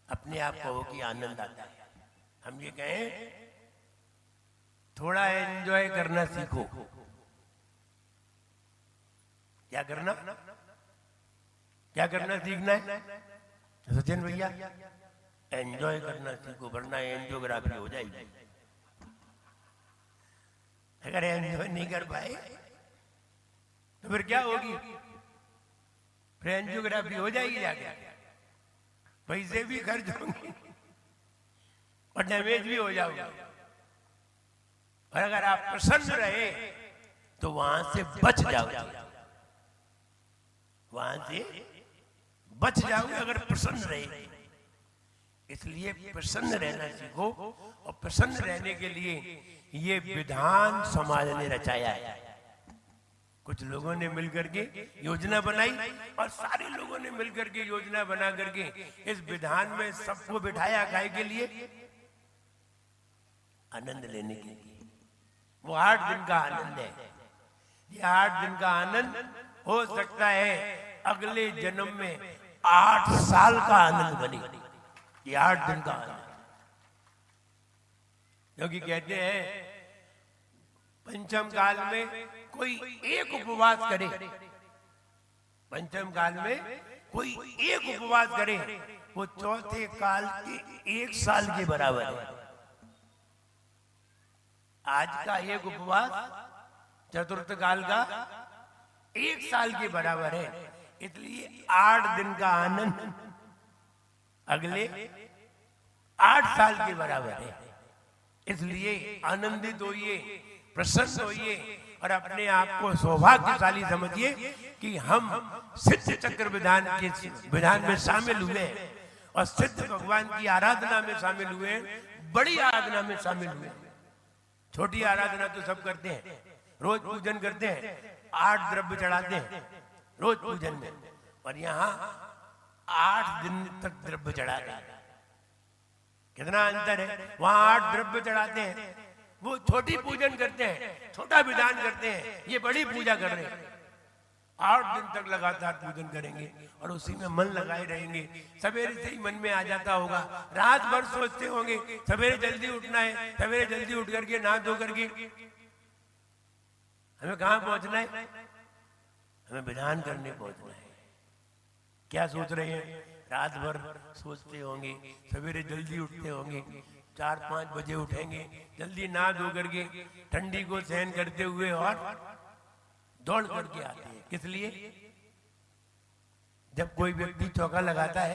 अपने आप कहो कि आनंद आता है। हम ये कहें थोड़ा एंजॉय करना सीखो। क्या करना, क्या करना सीखना है सचिन भैया? एंजॉय करना सीखो, वरना एंजियोग्राफी हो जाएगी। अगर एंजॉय नहीं कर पाए तो फिर क्या होगी? फिर एंजियोग्राफी हो जाएगी जाके, पैसे भी खर्च होंगे और डैमेज भी हो जाओगे। और अगर आप प्रसन्न रहे तो वहां से बच जाओगे। वहां से बच जाओगे अगर प्रसन्न रहे। इसलिए प्रसन्न रहना सीखो, और प्रसन्न रहने के लिए ये विधान समाज ने रचाया है। कुछ लोगों ने मिलकर के योजना बनाई, और सारे लोगों ने मिलकर के योजना बना करके इस विधान में सबको बिठाया गाय के लिए, आनंद लेने के लिए। वो 8 दिन का आनंद है। ये 8 दिन का आनंद हो सकता है अगले जन्म में 8 साल का आनंद बने। ये 8 दिन का आनंद, क्योंकि कहते हैं पंचम काल में कोई एक उपवास करे, पंचम काल में कोई एक उपवास करे, वो चौथे काल के 1 साल के बराबर है। आज का एक उपवास चतुर्थ काल का 1 साल के बराबर है। इसलिए 8 दिन का आनंद अगले 8 साल के बराबर है। इसलिए आनंदित होइए, प्रसन्न होइए, और अपने आप को सौभाग्यशाली समझिए कि हम सिद्ध चक्र विधान के विधान में शामिल हुए हैं, और सिद्ध भगवान की आराधना में शामिल हुए हैं, बड़ी आराधना में शामिल हुए हैं। छोटी आराधना तो सब करते हैं, रोज पूजन करते हैं, 8 द्रव्य चढ़ाते हैं रोज पूजन में, और यहाँ 8 दिन तक द्रव्य चढ़ाते हैं। कितना अंतर है। वहां 8 द्रव्य चढ़ाते हैं, वो छोटी पूजन करते हैं, छोटा विधान करते हैं, ये बड़ी पूजा कर रहे हैं। 8 दिन तक लगातार पूजन करेंगे और उसी में मन लगाए रहेंगे। सवेरे से ही मन में आ जाता होगा, रात भर सोचते होंगे सवेरे जल्दी उठना है, सवेरे जल्दी उठ करके नहा धो करके हमें कहाँ पहुंचना है, हमें विधान करने पहुंचना है। क्या सोच रहे हैं, रात भर सोचते होंगे, सवेरे जल्दी उठते होंगे, 4-5 बजे उठेंगे, जल्दी नहा धो करके ठंडी को सहन करते हुए और दौड़ करके आते हैं। किस लिए? जब कोई व्यक्ति चौका लगाता है,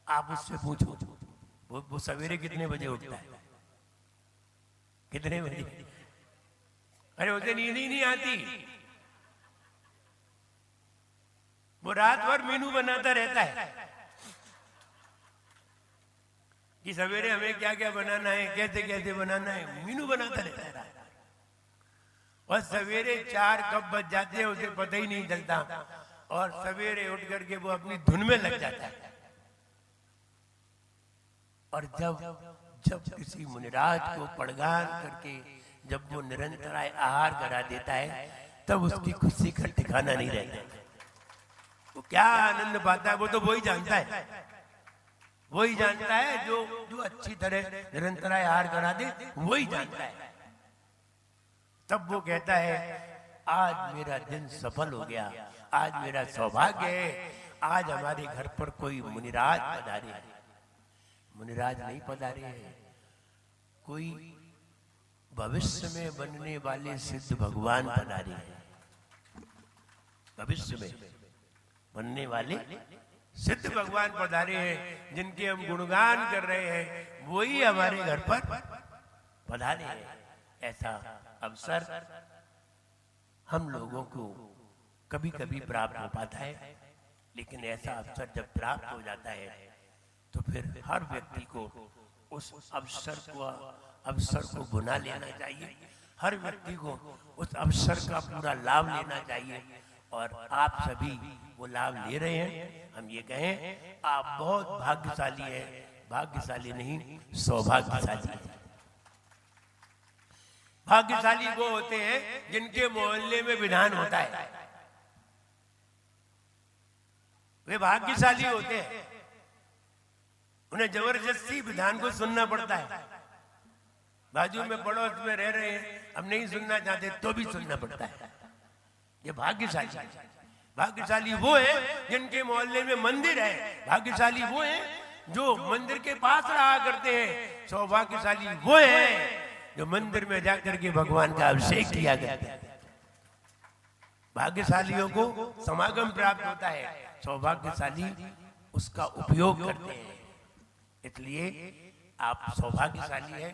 आप उससे पूछो वो सवेरे कितने बजे उठता है, कितने बजे? अरे उसे नींद ही नहीं आती, वो रात भर मेनू बनाता रहता है कि सवेरे हमें क्या क्या बनाना है, कैसे कैसे बनाना है, मेनू बनाता रहता है। और सवेरे 4 कब बज जाते हैं उसे पता ही नहीं चलता, और सवेरे उठ करके वो अपनी धुन में लग जाता है। और जब किसी मुनिराज को पड़गान करके जब वो निरंतर आहार करा देता है, तब उसकी खुशी का ठिकाना नहीं रहता। वो क्या आनंद पाता है वो तो वही जानता है, वही जानता है जो अच्छी तरह निरंतर आहार करा दे, वही जानता है। तब वो कहता है आज मेरा दिन सफल हो गया, आज मेरा सौभाग्य है, आज हमारे घर पर कोई मुनिराज पधारे हैं। मुनिराज नहीं पधारे हैं, कोई भविष्य में बनने वाले सिद्ध भगवान पधारे हैं। भविष्य में बनने वाले सिद्ध भगवान पधारे हैं, जिनके हम गुणगान कर रहे हैं, वही हमारे घर पर पधारे हैं। ऐसा अवसर हम लोगों को कभी कभी प्राप्त हो पाता है, लेकिन ऐसा अवसर जब प्राप्त हो जाता है तो फिर हर व्यक्ति को उस अवसर को बुना लेना चाहिए। हर व्यक्ति को उस अवसर का पूरा लाभ लेना चाहिए, और आप सभी वो लाभ ले रहे हैं। हम ये कहें आप बहुत भाग्यशाली हैं, भाग्यशाली नहीं सौभाग्यशाली हैं। भाग्यशाली वो होते हैं जिनके मोहल्ले में विधान होता है, वे भाग्यशाली होते हैं। उन्हें जबरदस्ती विधान को सुनना पड़ता है। बाजू में पड़ोस में रह रहे हैं, हम नहीं सुनना चाहते तो भी सुनना पड़ता है। ये भाग्यशाली वो है जिनके मोहल्ले में मंदिर है। भाग्यशाली वो है जो मंदिर के पास रहा करते हैं। सौभाग्यशाली वो है जो मंदिर में जाकर के भगवान का अभिषेक किया करते हैं। भाग्यशालियों को समागम प्राप्त होता है, सौभाग्यशाली उसका उपयोग करते हैं। इसलिए आप सौभाग्यशाली हैं,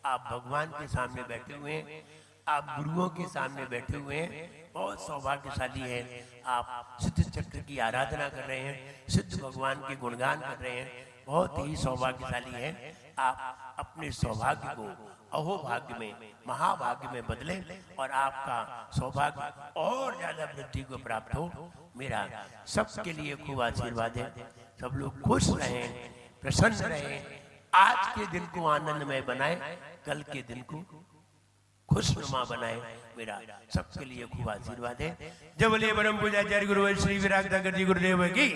आप भगवान के सामने बैठे हुए हैं। आप गुरुओं के सामने बैठे हुए हैं, बहुत सौभाग्यशाली है। आप सिद्ध चक्र की आराधना कर रहे हैं, सिद्ध भगवान के गुणगान कर रहे हैं, बहुत ही सौभाग्यशाली है। आप अपने सौभाग्य को अहोभाग्य में, महाभाग्य में बदलें और आपका सौभाग्य और ज्यादा वृद्धि को प्राप्त हो। मेरा सबके लिए खूब आशीर्वाद है। सब लोग खुश रहें, प्रसन्न रहें, आज के दिन को आनंदमय बनाएं, कल के दिन को खुशनुमा बनाए। मेरा सबके लिए खूब आशीर्वाद है। जब बोले परम पूज्याचार्य गुरु श्री विराग दागर जी गुरुदेव की